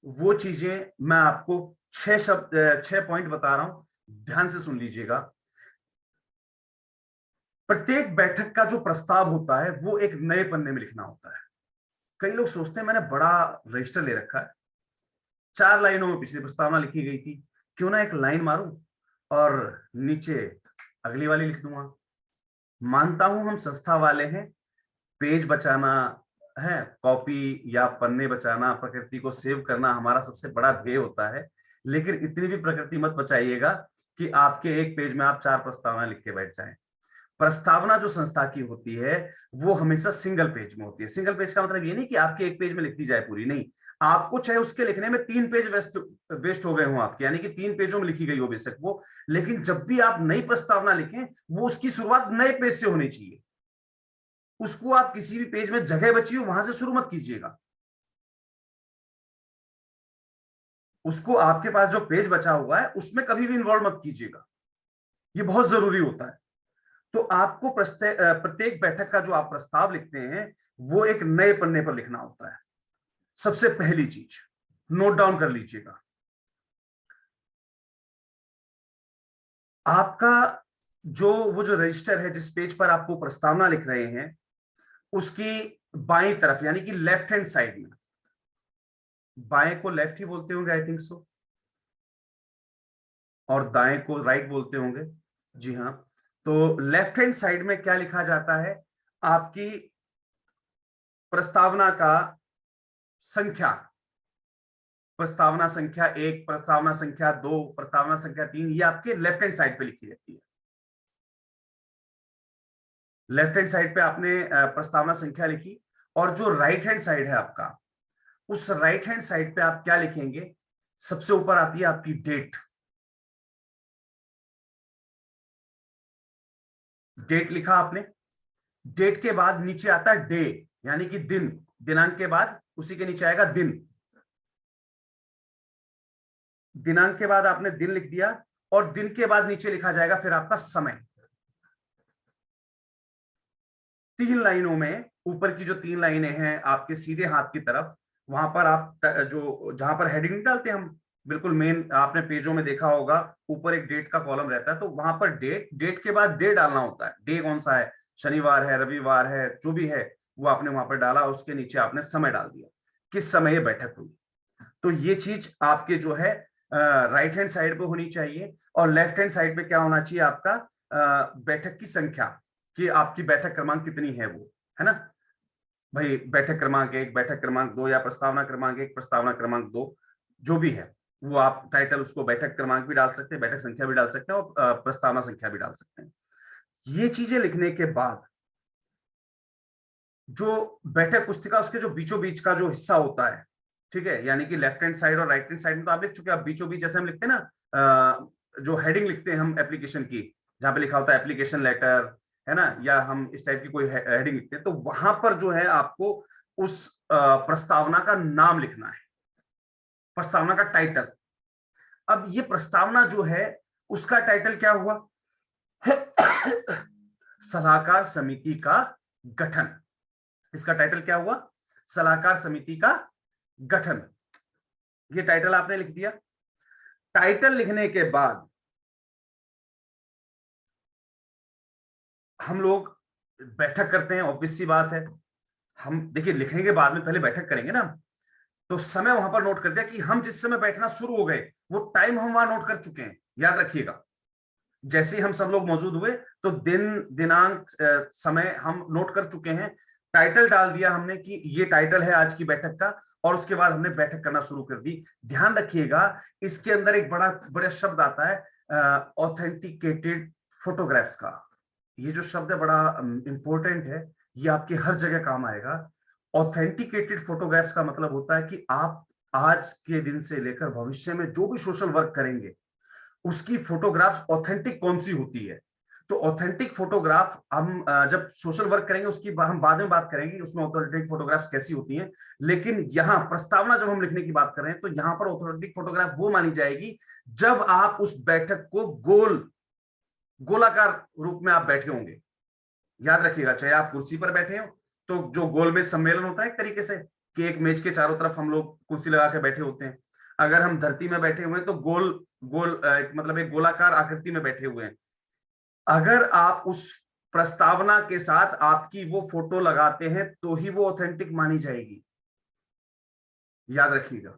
वो चीजें मैं आपको 6 पॉइंट बता रहा हूं, ध्यान से सुन लीजिएगा। प्रत्येक बैठक का जो प्रस्ताव होता है वो एक नए पन्ने में लिखना होता है। कई लोग सोचते हैं मैंने बड़ा रजिस्टर ले रखा है, 4 लाइनों में पिछली प्रस्तावना लिखी गई थी, क्यों ना एक लाइन मारूं और नीचे अगली वाली लिख दूंगा। मानता हूं हम संस्था वाले हैं, पेज बचाना है, कॉपी या पन्ने बचाना, प्रकृति को सेव करना हमारा सबसे बड़ा ध्येय होता है। लेकिन इतनी भी प्रकृति मत बचाइएगा कि आपके एक पेज में आप 4 प्रस्तावना लिख के बैठ जाएं। प्रस्तावना जो संस्था की होती है वो हमेशा सिंगल पेज में होती है। सिंगल पेज का मतलब ये नहीं कि आपके एक पेज में लिख दी जाए पूरी, नहीं, आपको चाहे उसके लिखने में 3 पेज वेस्ट हो गए हों आपके, यानी कि 3 पेजों में लिखी गई हो बेशक वो, लेकिन जब भी आप नई प्रस्तावना लिखें वो उसकी शुरुआत नए पेज से होनी चाहिए। उसको आप किसी भी पेज में जगह बची हो वहां से शुरू मत कीजिएगा। उसको आपके पास जो पेज बचा हुआ है उसमें कभी भी इन्वॉल्व मत कीजिएगा, ये बहुत जरूरी होता है। तो आपको प्रत्येक बैठक का जो आप प्रस्ताव लिखते हैं वो एक नए पन्ने पर लिखना होता है। सबसे पहली चीज नोट डाउन कर लीजिएगा, आपका वो जो रजिस्टर है जिस पेज पर आपको प्रस्तावना लिख रहे हैं उसकी बाईं तरफ, यानी कि लेफ्ट हैंड साइड में, बाएं को लेफ्ट ही बोलते होंगे आई थिंक सो, और दाएं को राइट बोलते होंगे, जी हाँ। तो लेफ्ट हैंड साइड में क्या लिखा जाता है, आपकी प्रस्तावना का संख्या, प्रस्तावना संख्या 1, प्रस्तावना संख्या 2, प्रस्तावना संख्या 3, ये आपके लेफ्ट हैंड साइड पे लिखी रहती है। लेफ्ट हैंड साइड पे आपने प्रस्तावना संख्या लिखी, और जो राइट हैंड साइड है आपका, उस राइट हैंड साइड पे आप क्या लिखेंगे, सबसे ऊपर आती है आपकी डेट। डेट लिखा आपने, डेट के बाद नीचे आता है डे, यानी कि दिन, दिनांक के बाद उसी के नीचे आएगा दिन। दिनांक के बाद आपने दिन लिख दिया, और दिन के बाद नीचे लिखा जाएगा फिर आपका समय। 3 लाइनों में, ऊपर की जो 3 लाइनें हैं आपके सीधे हाथ की तरफ, वहां पर आप जो जहां पर हेडिंग डालते हैं हम, बिल्कुल मेन आपने पेजों में देखा होगा, ऊपर एक डेट का कॉलम रहता है, तो वहां पर डेट, डेट के बाद डे डालना होता है, डे कौन सा है, शनिवार है, रविवार है, जो भी है वो आपने वहां पर डाला, उसके नीचे आपने समय डाल दिया, किस समय ये बैठक हुई। तो ये चीज आपके जो है राइट हैंड साइड पे होनी चाहिए, और लेफ्ट हैंड साइड पे क्या होना चाहिए आपका, बैठक की संख्या, कि आपकी बैठक क्रमांक कितनी है वो, है ना भाई, बैठक क्रमांक 1, बैठक क्रमांक 2, या प्रस्तावना क्रमांक 1, प्रस्तावना क्रमांक 2, जो भी है वो आप टाइटल उसको बैठक क्रमांक भी डाल सकते हैं, बैठक संख्या भी डाल सकते हैं, और प्रस्तावना संख्या भी डाल सकते हैं। ये चीजें लिखने के बाद जो बैठक पुस्तिका, उसके जो बीचों बीच का जो हिस्सा होता है, ठीक है, यानी कि लेफ्ट हैंड साइड और राइट हैंड साइड में तो आप लिख चुके हैं, आप बीचों बीच जैसे हम लिखते हैं ना, जो हेडिंग लिखते हैं हम एप्लीकेशन की, जहां पे लिखा होता है एप्लीकेशन लेटर, है ना, या हम इस टाइप की कोई हेडिंग लिखते हैं, तो वहां पर जो है आपको उस प्रस्तावना का नाम लिखना है, प्रस्तावना का टाइटल। अब ये प्रस्तावना जो है उसका टाइटल क्या हुआ, सलाहकार समिति का गठन। इसका टाइटल क्या हुआ, सलाहकार समिति का गठन। ये टाइटल आपने लिख दिया। टाइटल लिखने के बाद हम लोग बैठक करते हैं, ऑब्वियस सी बात है। हम देखिए लिखने के बाद में पहले बैठक करेंगे ना, तो समय वहां पर नोट कर दिया कि हम जिस समय बैठना शुरू हो गए वो टाइम हम वहां नोट कर चुके हैं, याद रखिएगा। जैसे ही हम सब लोग मौजूद हुए तो दिन दिनांक समय हम नोट कर चुके हैं, टाइटल डाल दिया हमने कि ये टाइटल है आज की बैठक का, और उसके बाद हमने बैठक करना शुरू कर दी। ध्यान रखिएगा इसके अंदर एक बड़ा शब्द आता है ऑथेंटिकेटेड फोटोग्राफ्स का। ये जो शब्द है बड़ा इंपॉर्टेंट है, ये आपके हर जगह काम आएगा। ऑथेंटिकेटेड फोटोग्राफ्स का मतलब होता है कि आप आज के दिन से लेकर भविष्य में जो भी सोशल वर्क करेंगे उसकी फोटोग्राफ्स ऑथेंटिक कौन सी होती है। तो ऑथेंटिक फोटोग्राफ हम जब सोशल वर्क करेंगे उसकी हम बाद में बात करेंगे उसमें ऑथेंटिक फोटोग्राफ्स कैसी होती हैं। लेकिन यहां प्रस्तावना जब हम लिखने की बात कर रहे हैं तो यहां पर ऑथेंटिक फोटोग्राफ वो मानी जाएगी जब आप उस बैठक को गोलाकार रूप में आप बैठे होंगे। याद रखिएगा, चाहे आप कुर्सी पर बैठे हो तो जो गोल मेज सम्मेलन होता है एक तरीके से, कि एक मेज के चारों तरफ हम लोग कुर्सी लगा के बैठे होते हैं। अगर हम धरती में बैठे हुए हैं तो गोल गोल मतलब एक गोलाकार आकृति में बैठे हुए हैं। अगर आप उस प्रस्तावना के साथ आपकी वो फोटो लगाते हैं तो ही वो ऑथेंटिक मानी जाएगी। याद रखिएगा,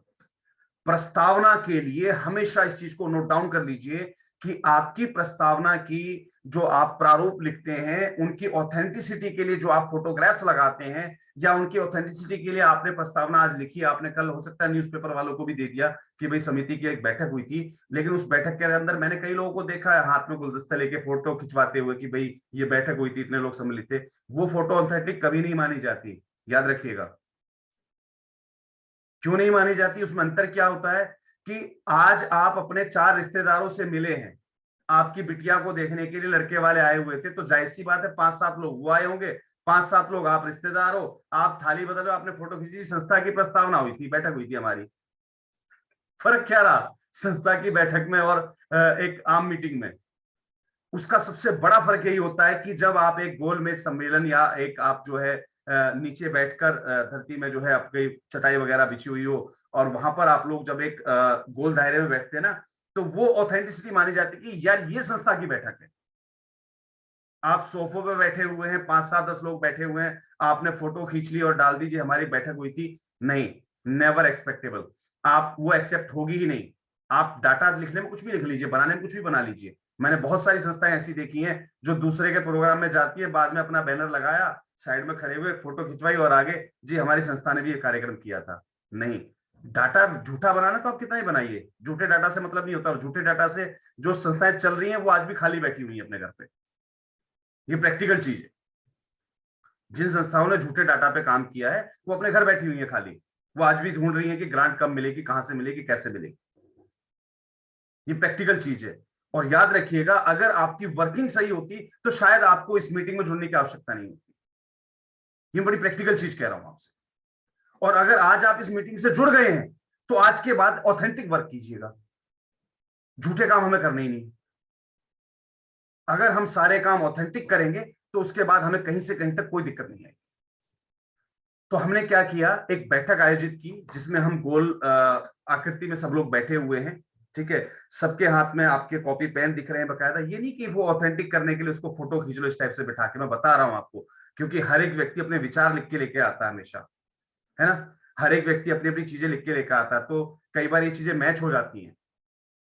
प्रस्तावना के लिए हमेशा इस चीज को नोट डाउन कर लीजिए कि आपकी प्रस्तावना की जो आप प्रारूप लिखते हैं उनकी ऑथेंटिसिटी के लिए जो आप फोटोग्राफ्स लगाते हैं, या उनकी ऑथेंटिसिटी के लिए आपने प्रस्तावना आज लिखी, आपने कल हो सकता है न्यूज़पेपर वालों को भी दे दिया कि भाई समिति की एक बैठक हुई थी, लेकिन उस बैठक के अंदर मैंने कई लोगों को देखा है हाथ में गुलदस्ता लेके फोटो खिंचवाते हुए कि भाई ये बैठक हुई थी, इतने लोग सम्मिलित थे। वो फोटो ऑथेंटिक कभी नहीं मानी जाती, याद रखिएगा। क्यों नहीं मानी जाती, उसमें अंतर क्या होता है कि आज आप अपने 4 रिश्तेदारों से मिले हैं, आपकी बिटिया को देखने के लिए लड़के वाले आए हुए थे, तो जाहिर सी बात है 5-7 लोग वो आए होंगे, 5-7 लोग आप रिश्तेदार हो, आप थाली बदलो, आपने फोटो खींची, संस्था की प्रस्तावना हुई थी, बैठक हुई थी हमारी। फर्क क्या रहा संस्था की बैठक में और एक आम मीटिंग में। उसका सबसे बड़ा फर्क यही होता है कि जब आप एक गोल मेज सम्मेलन या एक आप जो है नीचे बैठकर धरती में जो है आपकी चटाई वगैरह बिछी हुई हो और वहां पर आप लोग जब एक गोल दायरे में बैठते हैं ना, तो वो ऑथेंटिसिटी मानी जाती है कि यार ये संस्था की बैठक है। आप सोफों पे बैठे हुए हैं, 5-7-10 लोग बैठे हुए हैं, आपने फोटो खींच ली और डाल दीजिए हमारी बैठक हुई थी, नहीं, नेवर एक्सपेक्टेबल। आप वो एक्सेप्ट होगी ही नहीं। आप डाटा लिखने में कुछ भी लिख लीजिए, बनाने में कुछ भी बना लीजिए। मैंने बहुत सारी संस्थाएं ऐसी देखी हैं जो दूसरे के प्रोग्राम में जाती है, बाद में अपना बैनर लगाया, साइड में खड़े हुए फोटो खिंचवाई और आगे जी हमारी संस्था ने भी ये कार्यक्रम किया था। नहीं, डाटा झूठा बनाना तो आप कितना ही बनाइए, झूठे डाटा से मतलब नहीं होता, और झूठे डाटा से जो संस्थाएं चल रही हैं वो आज भी खाली बैठी हुई है अपने घर पे। ये प्रैक्टिकल चीज है। जिन संस्थाओं ने झूठे डाटा पे काम किया है वो अपने घर बैठी हुई है खाली, वो आज भी ढूंढ रही है कि ग्रांट कब मिलेगी, कहां से मिलेगी, कैसे मिलेगी। ये प्रैक्टिकल चीज है। और याद रखिएगा, अगर आपकी वर्किंग सही होती तो शायद आपको इस मीटिंग में जुड़ने की आवश्यकता नहीं होती। ये बड़ी प्रैक्टिकल चीज कह रहा हूं आपसे। और अगर आज आप इस मीटिंग से जुड़ गए हैं तो आज के बाद ऑथेंटिक वर्क कीजिएगा, झूठे काम हमें करने ही नहीं। अगर हम सारे काम ऑथेंटिक करेंगे तो उसके बाद हमें कहीं से कहीं तक कोई दिक्कत नहीं आएगी। तो हमने क्या किया, एक बैठक आयोजित की जिसमें हम गोल आकृति में सब लोग बैठे हुए हैं, ठीक है। सबके हाथ में आपके कॉपी पेन दिख रहे हैं बकायदा। ये नहीं कि वो ऑथेंटिक करने के लिए उसको फोटो खींच लो इस टाइप से बिठा के, मैं बता रहा हूं आपको, क्योंकि हर एक व्यक्ति अपने विचार लिख के लेके आता है हमेशा, है ना। हर एक व्यक्ति अपनी अपनी चीजें लिख के लेकर आता है, तो कई बार ये चीजें मैच हो जाती हैं।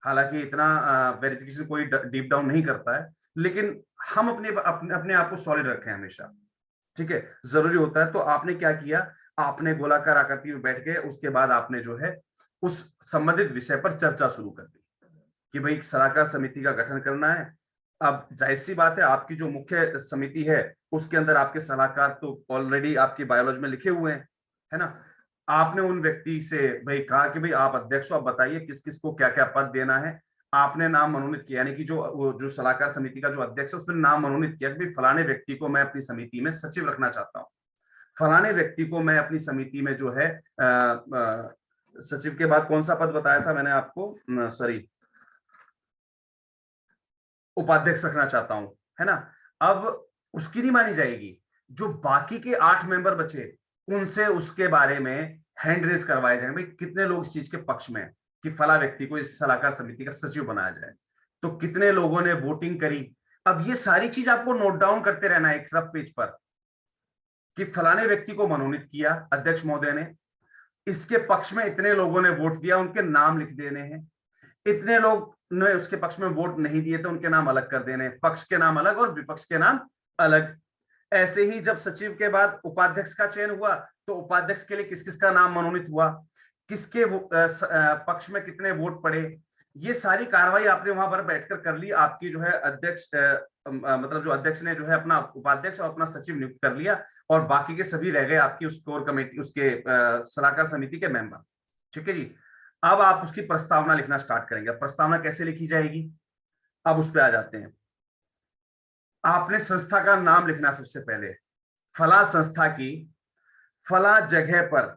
हालांकि इतना वेरिफिकेशन कोई डीप डाउन नहीं करता है, लेकिन हम अपने आप को सॉलिड रखें हमेशा, ठीक है, जरूरी होता है। तो आपने क्या किया, आपने गोलाकार आकृति में बैठ गए, उसके बाद आपने जो है उस संबंधित विषय पर चर्चा शुरू कर दी कि भाई सलाहकार समिति का गठन करना है। अब जाहिर सी बात है, आपकी जो मुख्य समिति है उसके अंदर आपके सलाहकार तो ऑलरेडी आपकी बायोलॉजी में लिखे हुए हैं, है ना। आपने उन व्यक्ति से भाई कहा कि भाई आप अध्यक्ष हो, आप बताइए किस किस को क्या क्या पद देना है। आपने नाम मनोनीत किया, यानी कि जो सलाहकार समिति का जो अध्यक्ष है उसने नाम मनोनीत किया कि भाई फलाने व्यक्ति को मैं अपनी समिति में सचिव रखना चाहता हूँ, फलाने व्यक्ति को मैं अपनी समिति में जो है सचिव के बाद कौन सा पद बताया था मैंने आपको, सॉरी, उपाध्यक्ष रखना चाहता हूं, है ना। अब उसकी नहीं मानी जाएगी, जो बाकी के 8 मेंबर बचे उनसे उसके बारे में हैंड रेज करवाए जाएंगे, भाई कितने लोग इस चीज के पक्ष में कि फला व्यक्ति को इस सलाहकार समिति का सचिव बनाया जाए, तो कितने लोगों ने वोटिंग करी। अब ये सारी चीज आपको नोट डाउन करते रहना है एक रफ पेज पर कि फलाने व्यक्ति को मनोनीत किया अध्यक्ष महोदय ने, इसके पक्ष में इतने लोगों ने वोट दिया, उनके नाम लिख देने हैं। इतने लोग ने उसके पक्ष में वोट नहीं दिए तो उनके नाम अलग कर देने, पक्ष के नाम अलग और विपक्ष के नाम अलग। ऐसे ही जब सचिव के बाद उपाध्यक्ष का चयन हुआ तो उपाध्यक्ष के लिए किस किस का नाम मनोनीत हुआ, किसके पक्ष में कितने वोट पड़े, ये सारी कार्रवाई आपने वहां पर बैठकर कर ली। आपकी जो है अध्यक्ष मतलब जो अध्यक्ष ने जो है अपना उपाध्यक्ष और अपना सचिव नियुक्त कर लिया, और बाकी के सभी रह गए आपकी उस कोर कमेटी, उसके सलाहकार समिति के मेंबर, ठीक है जी। अब आप उसकी प्रस्तावना लिखना स्टार्ट करेंगे। प्रस्तावना कैसे लिखी जाएगी, अब उस पर आ जाते हैं। आपने संस्था का नाम लिखना सबसे पहले, फला संस्था की फला जगह पर,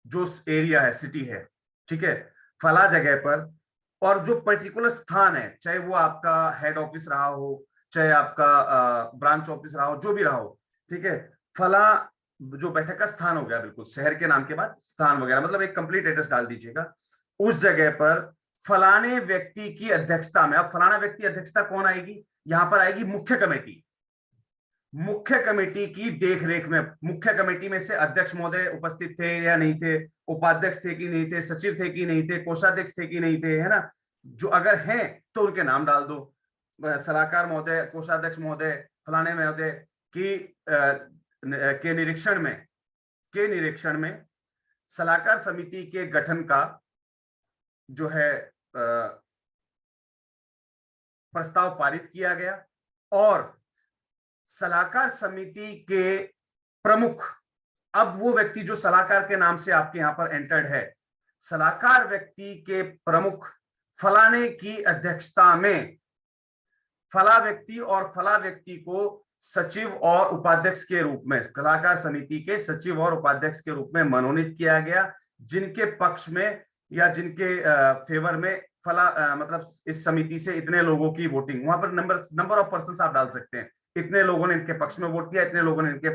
जो एरिया है, सिटी है, ठीक है, फला जगह पर, और जो पर्टिकुलर स्थान है, चाहे वो आपका हेड ऑफिस रहा हो, चाहे आपका ब्रांच ऑफिस रहा हो, जो भी रहा हो, ठीक है, फला जो बैठक का स्थान हो गया, बिल्कुल शहर के नाम के बाद स्थान वगैरह, मतलब एक कंप्लीट एड्रेस डाल दीजिएगा। उस जगह पर फलाने व्यक्ति की अध्यक्षता में, अब फलाना व्यक्ति अध्यक्षता कौन आएगी, यहां पर आएगी मुख्य कमेटी। मुख्य कमेटी की देखरेख में, मुख्य कमेटी में से अध्यक्ष महोदय उपस्थित थे या नहीं थे, उपाध्यक्ष थे कि नहीं थे, सचिव थे कि नहीं थे, कोषाध्यक्ष थे कि नहीं थे, है ना। जो अगर हैं तो उनके नाम डाल दो, सलाहकार महोदय, कोषाध्यक्ष महोदय, फलाने महोदय की के निरीक्षण में सलाहकार समिति के गठन का जो है प्रस्ताव पारित किया गया, और सलाहकार समिति के प्रमुख, अब वो व्यक्ति जो सलाहकार के नाम से आपके यहां पर एंटर्ड है, सलाहकार व्यक्ति के प्रमुख फलाने की अध्यक्षता में फला व्यक्ति और फला व्यक्ति को सचिव और उपाध्यक्ष के रूप में, सलाहकार समिति के सचिव और उपाध्यक्ष के रूप में मनोनीत किया गया, जिनके पक्ष में या जिनके फेवर में फला मतलब इस समिति से इतने लोगों की वोटिंग, वहां पर नंबर ऑफ पर्सन आप डाल सकते हैं, इतने लोगों ने इनके पक्ष में वोट दिया, इतने लोगों ने इनके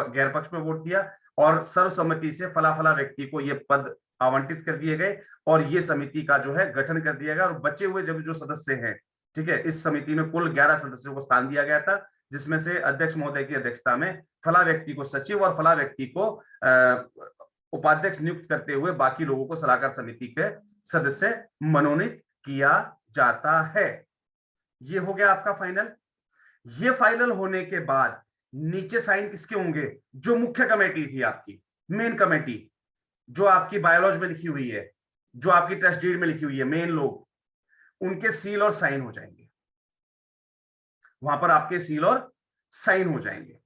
गैर पक्ष में वोट दिया, और सर्वसम्मति से फला फला व्यक्ति को ये पद आवंटित कर दिए गए, और ये समिति का जो है गठन कर दिया गया। और बचे हुए जब जो सदस्य हैं, ठीक है, इस समिति में कुल 11 सदस्यों को स्थान दिया गया था, जिसमें से अध्यक्ष महोदय की अध्यक्षता में फला व्यक्ति को सचिव और फला व्यक्ति को उपाध्यक्ष नियुक्त करते हुए बाकी लोगों को सलाहकार समिति के सदस्य मनोनीत किया जाता है। ये हो गया आपका फाइनल। ये फाइनल होने के बाद नीचे साइन किसके होंगे, जो मुख्य कमेटी थी आपकी, मेन कमेटी, जो आपकी बायोलॉजी में लिखी हुई है, जो आपकी ट्रस्ट डीड में लिखी हुई है, मेन लोग, उनके सील और साइन हो जाएंगे, वहां पर आपके सील और साइन हो जाएंगे।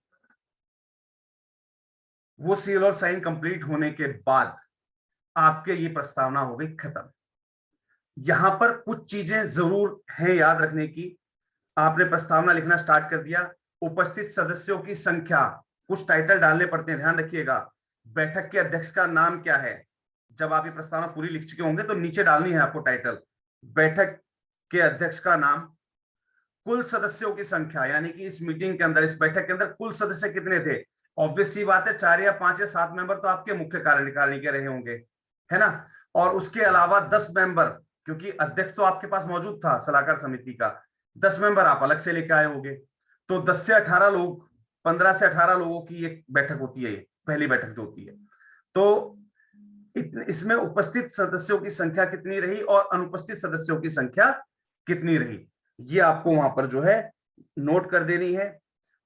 वो सील और साइन कंप्लीट होने के बाद आपके ये प्रस्तावना हो गई खत्म। यहां पर कुछ चीजें जरूर हैं याद रखने की। आपने प्रस्तावना लिखना स्टार्ट कर दिया, उपस्थित सदस्यों की संख्या, कुछ टाइटल डालने पड़ते हैं, ध्यान रखिएगा। बैठक के अध्यक्ष का नाम क्या है, जब आप ये प्रस्तावना पूरी लिख चुके होंगे तो नीचे डालनी है आपको टाइटल, बैठक के अध्यक्ष का नाम, कुल सदस्यों की संख्या, यानी कि इस मीटिंग के अंदर, इस बैठक के अंदर कुल सदस्य कितने थे, ऑब्वियस सी बात है 4 या 5 या 7 मेंबर तो आपके मुख्य कार्यकारिणी के रहे होंगे, है ना। और उसके अलावा 10 मेंबर, क्योंकि अध्यक्ष तो आपके पास मौजूद था सलाहकार समिति का, 10 मेंबर आप अलग से लेके आए होंगे। तो 10 से 18 लोग, 15 से 18 लोगों की एक बैठक होती है, पहली बैठक जो होती है। तो इसमें उपस्थित सदस्यों की संख्या कितनी रही और अनुपस्थित सदस्यों की संख्या कितनी रही, ये आपको वहां पर जो है नोट कर देनी है।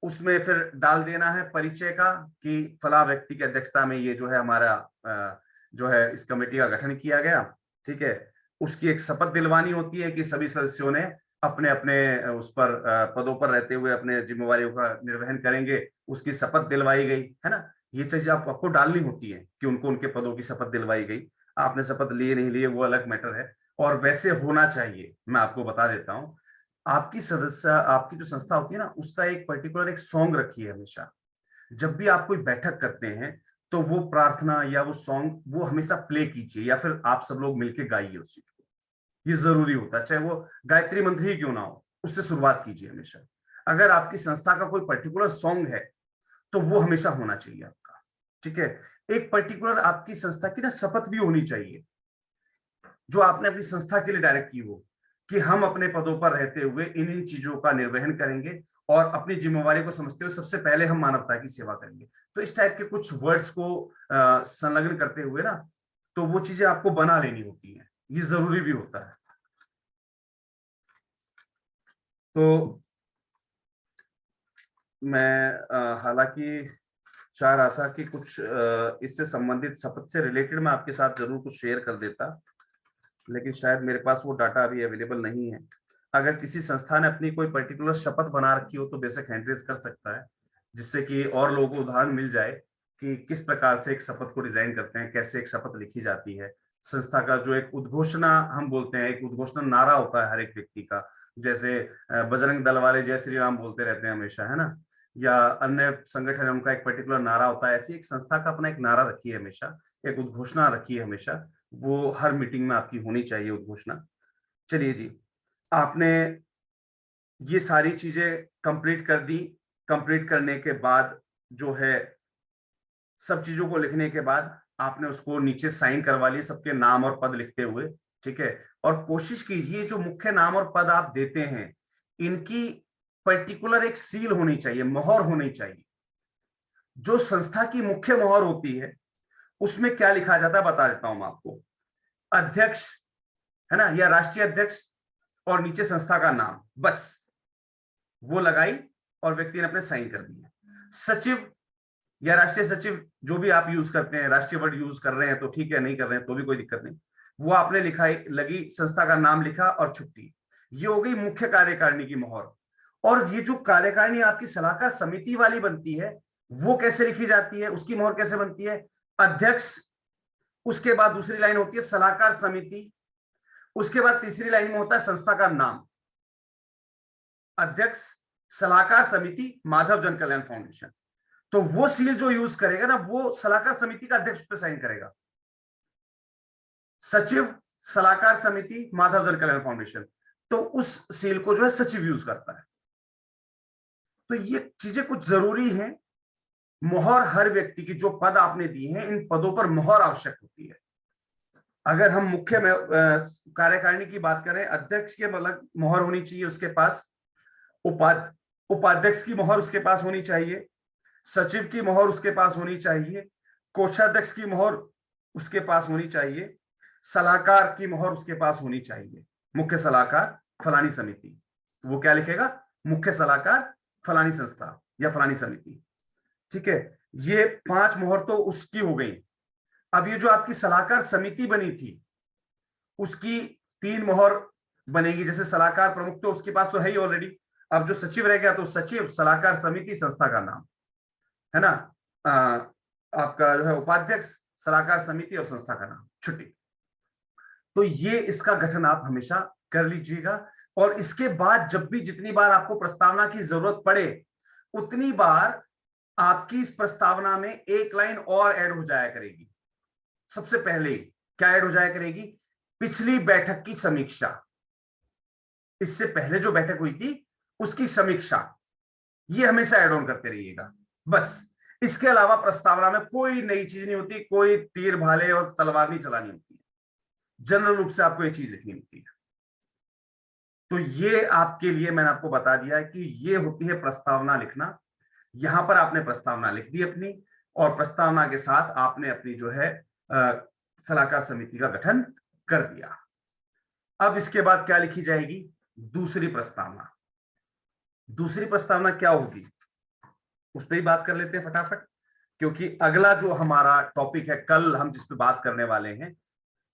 उसमें फिर डाल देना है परिचय का कि फला व्यक्ति की अध्यक्षता में ये जो है हमारा जो है इस कमेटी का गठन किया गया, ठीक है। उसकी एक शपथ दिलवानी होती है कि सभी सदस्यों ने अपने अपने उस पर पदों पर रहते हुए अपने जिम्मेवारियों का निर्वहन करेंगे, उसकी शपथ दिलवाई गई, है ना। ये चीज आपको डालनी होती है कि उनको उनके पदों की शपथ दिलवाई गई। आपने शपथ लिए नहीं लिए वो अलग मैटर है, और वैसे होना चाहिए। मैं आपको बता देता हूं, आपकी जो संस्था होती है ना, उसका एक पर्टिकुलर एक सॉन्ग रखी है हमेशा। जब भी आप कोई बैठक करते हैं तो वो प्रार्थना या वो सॉन्ग वो हमेशा प्ले कीजिए, या फिर आप सब लोग मिलकर गाइए उस चीज को। ये जरूरी होता है, चाहे वो गायत्री मंत्र ही क्यों ना हो, उससे शुरुआत कीजिए हमेशा। अगर आपकी संस्था का कोई पर्टिकुलर सॉन्ग है तो वो हमेशा होना चाहिए आपका, ठीक है। एक पर्टिकुलर आपकी संस्था की ना शपथ भी होनी चाहिए, जो आपने अपनी संस्था के लिए डायरेक्ट की हो, कि हम अपने पदों पर रहते हुए इन इन चीजों का निर्वहन करेंगे और अपनी जिम्मेवारी को समझते हुए सबसे पहले हम मानवता की सेवा करेंगे। तो इस टाइप के कुछ वर्ड्स को संलग्न करते हुए ना, तो वो चीजें आपको बना लेनी होती हैं, ये जरूरी भी होता है। तो मैं हालांकि चाह रहा था कि कुछ इससे संबंधित शपथ से रिलेटेड मैं आपके साथ जरूर कुछ शेयर कर देता, लेकिन शायद मेरे पास वो डाटा अभी अवेलेबल नहीं है। अगर किसी संस्था ने अपनी कोई पर्टिकुलर शपथ बना रखी हो तो बेशक हैंड रेज कर सकता है, जिससे कि और लोगों को उदाहरण मिल जाए कि किस प्रकार से एक शपथ को डिजाइन करते हैं, कैसे एक शपथ लिखी जाती है। संस्था का जो एक उद्घोषणा हम बोलते हैं, एक उद्घोषणा नारा होता है हर एक व्यक्ति का, जैसे बजरंग दल वाले जय श्री राम बोलते रहते हैं हमेशा, है ना, या अन्य संगठन है उनका एक पर्टिकुलर नारा होता है। ऐसी एक संस्था का अपना एक नारा रखी है हमेशा, एक उद्घोषणा रखी है हमेशा, वो हर मीटिंग में आपकी होनी चाहिए उद्घोषणा। चलिए जी, आपने ये सारी चीजें कंप्लीट कर दी। कंप्लीट करने के बाद जो है, सब चीजों को लिखने के बाद आपने उसको नीचे साइन करवा लिए सबके नाम और पद लिखते हुए, ठीक है। और कोशिश कीजिए जो मुख्य नाम और पद आप देते हैं, इनकी पर्टिकुलर एक सील होनी चाहिए, मोहर होनी चाहिए। जो संस्था की मुख्य मोहर होती है उसमें क्या लिखा जाता है बता देता हूं मैं आपको। अध्यक्ष, है ना, या राष्ट्रीय अध्यक्ष, और नीचे संस्था का नाम, बस वो लगाई और व्यक्ति ने अपने साइन कर दिए। सचिव या राष्ट्रीय सचिव, जो भी आप यूज करते हैं, राष्ट्रीय वर्ड यूज कर रहे हैं तो ठीक है, नहीं कर रहे हैं तो भी कोई दिक्कत नहीं, वो आपने लिखाई, लगी, संस्था का नाम लिखा और छुट्टी। ये हो गई मुख्य कार्यकारिणी की मोहर। और ये जो कार्यकारिणी आपकी सलाहकार समिति वाली बनती है, वो कैसे लिखी जाती है, उसकी मोहर कैसे बनती है? अध्यक्ष, उसके बाद दूसरी लाइन होती है सलाहकार समिति, उसके बाद तीसरी लाइन में होता है संस्था का नाम। अध्यक्ष, सलाहकार समिति, माधव जन कल्याण फाउंडेशन। तो वो सील जो यूज करेगा ना, वो सलाहकार समिति का अध्यक्ष पे साइन करेगा। सचिव, सलाहकार समिति, माधव जन कल्याण फाउंडेशन, तो उस सील को जो है सचिव यूज करता है। तो ये चीजें कुछ जरूरी हैं। मोहर हर व्यक्ति की, जो पद आपने दी है, इन पदों पर मोहर आवश्यक होती है। अगर हम मुख्य कार्यकारिणी की बात करें, अध्यक्ष के अलग मोहर होनी चाहिए उसके पास, उपाध्यक्ष की मोहर उसके पास होनी चाहिए, सचिव की मोहर उसके पास होनी चाहिए, कोषाध्यक्ष की मोहर उसके पास होनी चाहिए, सलाहकार की मोहर उसके पास होनी चाहिए। मुख्य सलाहकार फलानी समिति, वो क्या लिखेगा? मुख्य सलाहकार फलानी संस्था या फलानी समिति, ठीक है। ये 5 मोहर तो उसकी हो गई। अब ये जो आपकी सलाहकार समिति बनी थी, उसकी 3 मोहर बनेगी। जैसे सलाहकार प्रमुख तो उसके पास तो है ही ऑलरेडी। अब जो सचिव रह गया तो सचिव, सलाहकार समिति, संस्था का नाम, है ना। आपका जो है उपाध्यक्ष, सलाहकार समिति और संस्था का नाम, छुट्टी। तो ये इसका गठन आप हमेशा कर लीजिएगा। और इसके बाद जब भी जितनी बार आपको प्रस्तावना की जरूरत पड़े, उतनी बार आपकी इस प्रस्तावना में एक लाइन और ऐड हो जाया करेगी। सबसे पहले क्या ऐड हो जाया करेगी? पिछली बैठक की समीक्षा, इससे पहले जो बैठक हुई थी उसकी समीक्षा, ये हमेशा ऐड ऑन करते रहिएगा। बस इसके अलावा प्रस्तावना में कोई नई चीज नहीं होती, कोई तीर भाले और तलवार नहीं चलानी होती है, जनरल रूप से आपको ये चीज लिखनी होती है। तो ये आपके लिए मैंने आपको बता दिया है कि ये होती है प्रस्तावना लिखना। यहां पर आपने प्रस्तावना लिख दी अपनी, और प्रस्तावना के साथ आपने अपनी जो है सलाहकार समिति का गठन कर दिया। अब इसके बाद क्या लिखी जाएगी? दूसरी प्रस्तावना। दूसरी प्रस्तावना क्या होगी उस पर ही बात कर लेते हैं फटाफट, क्योंकि अगला जो हमारा टॉपिक है कल हम जिस पे बात करने वाले हैं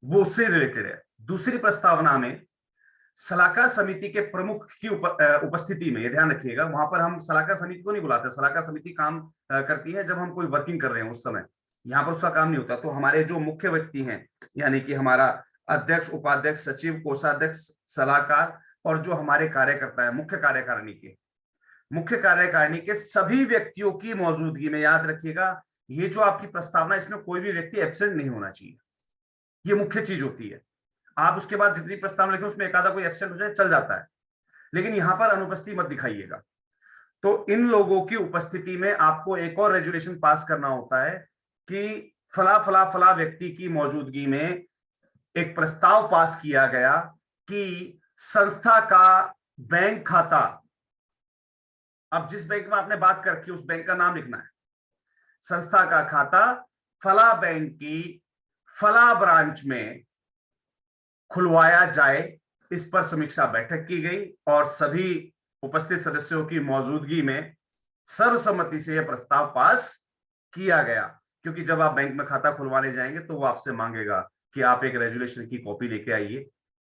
वो उससे रिलेटेड है। दूसरी प्रस्तावना में सलाहकार समिति के प्रमुख की उपस्थिति में, ये ध्यान रखिएगा, वहां पर हम सलाहकार समिति को नहीं बुलाते। सलाहकार समिति काम करती है जब हम कोई वर्किंग कर रहे हैं, उस समय यहाँ पर उसका काम नहीं होता। तो हमारे जो मुख्य व्यक्ति हैं, यानी कि हमारा अध्यक्ष, उपाध्यक्ष, सचिव, कोषाध्यक्ष, सलाहकार, और जो हमारे कार्यकर्ता है मुख्य कार्यकारिणी के सभी व्यक्तियों की मौजूदगी में, याद रखिएगा ये जो आपकी प्रस्तावना, इसमें कोई भी व्यक्ति एब्सेंट नहीं होना चाहिए, ये मुख्य चीज होती है। आप उसके बाद जितनी प्रस्तावना लिखें उसमें एक आधा कोई एब्सेंट हो जाए चल जाता है, लेकिन यहां पर अनुपस्थिति मत दिखाइएगा। तो इन लोगों की उपस्थिति में आपको एक और रेजुलेशन पास करना होता है कि फला फला फला व्यक्ति की मौजूदगी में एक प्रस्ताव पास किया गया कि संस्था का बैंक खाता, अब जिस बैंक में आपने बात करके उस बैंक का नाम लिखना है, संस्था का खाता फला बैंक की फला ब्रांच में खुलवाया जाए। इस पर समीक्षा बैठक की गई और सभी उपस्थित सदस्यों की मौजूदगी में सर्वसम्मति से यह प्रस्ताव पास किया गया। क्योंकि जब आप बैंक में खाता खुलवाने जाएंगे तो वो आपसे मांगेगा कि आप एक रेजुलेशन की कॉपी लेके आइए,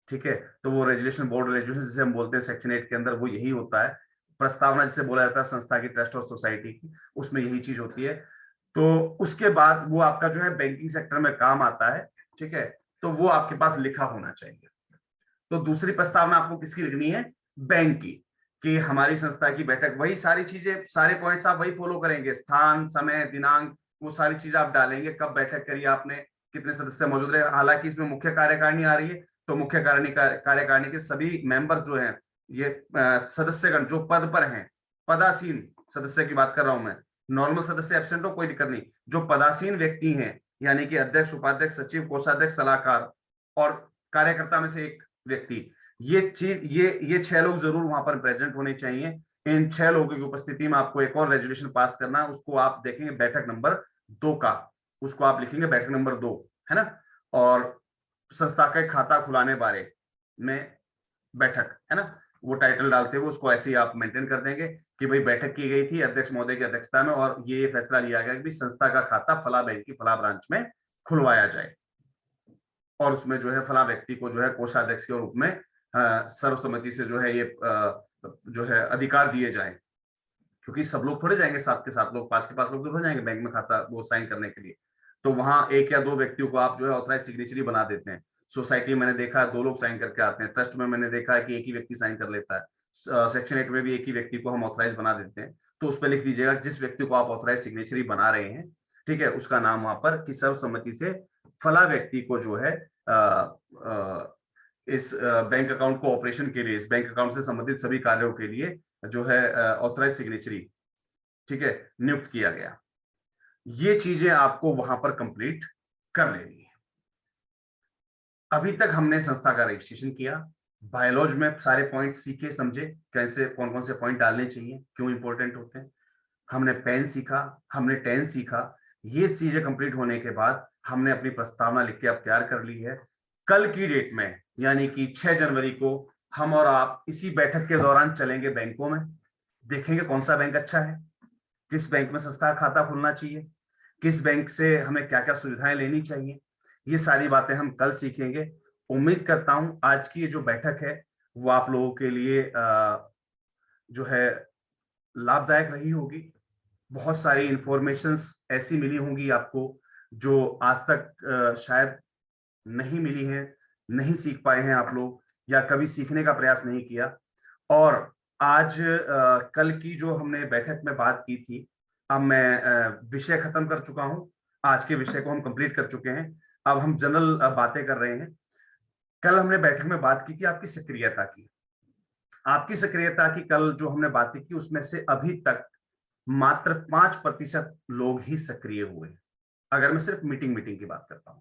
ठीक है। तो वो रेजुलेशन, बोर्ड रेजुलेशन जिसे हम बोलते हैं सेक्शन 8 के अंदर, वो यही होता है। प्रस्तावना जिसे बोला जाता है संस्था की, ट्रस्ट और सोसाइटी की, उसमें यही चीज होती है। तो उसके बाद वो आपका जो है बैंकिंग सेक्टर में काम आता है, ठीक है। तो वो आपके पास लिखा होना चाहिए। तो दूसरी प्रस्तावना आपको किसकी लिखनी है? बैंक की, कि हमारी संस्था की बैठक, वही सारी चीजें, सारे पॉइंट्स आप वही फॉलो करेंगे, स्थान, समय, दिनांक, वो सारी चीजें आप डालेंगे, कब बैठक करी आपने, कितने सदस्य मौजूद रहे। हालांकि इसमें मुख्य कार्यकारिणी आ रही है, तो मुख्य कार्यकारिणी के सभी मेंबर जो हैं, ये सदस्यगण जो पद पर हैं, पदासीन सदस्य की बात कर रहा हूं मैं, नॉर्मल सदस्य एब्सेंट हो कोई दिक्कत नहीं, जो पदासीन व्यक्ति हैं, यानी कि अध्यक्ष, उपाध्यक्ष, सचिव, कोषाध्यक्ष, सलाहकार और कार्यकर्ता में से एक व्यक्ति, ये 6 लोग जरूर वहां पर प्रेजेंट होने चाहिए। इन 6 लोगों की उपस्थिति में आपको एक और रेजुलेशन पास करना है, उसको आप देखेंगे बैठक नंबर 2 का, उसको आप लिखेंगे बैठक नंबर 2, है ना। और संस्था के खाता खुलाने बारे में बैठक, है ना, वो टाइटल डालते हुए उसको ऐसे ही आप मेंटेन कर देंगे कि भाई बैठक की गई थी अध्यक्ष महोदय की अध्यक्षता में, और ये फैसला लिया गया कि संस्था का खाता फला बैंक की फला ब्रांच में खुलवाया जाए, और उसमें जो है फला व्यक्ति को जो है कोषाध्यक्ष के रूप में सर्वसम्मति से जो है ये जो है अधिकार दिए जाए। क्योंकि सब लोग थोड़े जाएंगे, 7 के 7 लोग, 5 के 5 लोग तो हो जाएंगे बैंक में खाता वो साइन करने के लिए। तो वहां 1 या 2 व्यक्तियों को आप जो है ऑथराइज सिग्नेचरी बना देते हैं। सोसाइटी में मैंने देखा है 2 लोग साइन करके आते हैं, ट्रस्ट में मैंने देखा है कि एक ही व्यक्ति साइन कर लेता है, सेक्शन 8 में भी एक ही व्यक्ति को हम ऑथराइज बना देते हैं। तो उस पर लिख दीजिएगा जिस व्यक्ति को आप ऑथराइज सिग्नेचरी बना रहे हैं, ठीक है, उसका नाम वहां पर कि सर्वसम्मति से फला व्यक्ति को जो है इस बैंक अकाउंट को ऑपरेशन के लिए, इस बैंक अकाउंट से संबंधित सभी कार्यों के लिए जो है ऑथराइज सिग्नेचरी, ठीक है, नियुक्त किया गया। ये चीजें आपको वहां पर कंप्लीट कर लेनी है। अभी तक हमने संस्था का रजिस्ट्रेशन किया, बायोलॉज में सारे पॉइंट सीखे समझे, कैसे कौन कौन से पॉइंट डालने चाहिए, क्यों इंपॉर्टेंट होते हैं। हमने पेन सीखा, हमने 10 सीखा। ये चीजें कंप्लीट होने के बाद हमने अपनी प्रस्तावना लिख के अब तैयार कर ली है। कल की डेट में, यानी कि 6 जनवरी को, हम और आप इसी बैठक के दौरान चलेंगे बैंकों में, देखेंगे कौन सा बैंक अच्छा है, किस बैंक में संस्था खाता खुलना चाहिए, किस बैंक से हमें क्या क्या सुविधाएं लेनी चाहिए, ये सारी बातें हम कल सीखेंगे। उम्मीद करता हूं आज की ये जो बैठक है वो आप लोगों के लिए जो है लाभदायक रही होगी। बहुत सारी इंफॉर्मेशंस ऐसी मिली होंगी आपको जो आज तक शायद नहीं मिली हैं, नहीं सीख पाए हैं आप लोग, या कभी सीखने का प्रयास नहीं किया। और आज कल की जो हमने बैठक में बात की थी, अब मैं विषय खत्म कर चुका हूं, आज के विषय को हम कंप्लीट कर चुके हैं। अब हम जनरल बातें कर रहे हैं। कल हमने बैठक में बात की थी आपकी सक्रियता की। आपकी सक्रियता की कल जो हमने बातें की उसमें से अभी तक मात्र 5% लोग ही सक्रिय हुए। अगर मैं सिर्फ मीटिंग की बात करता हूं,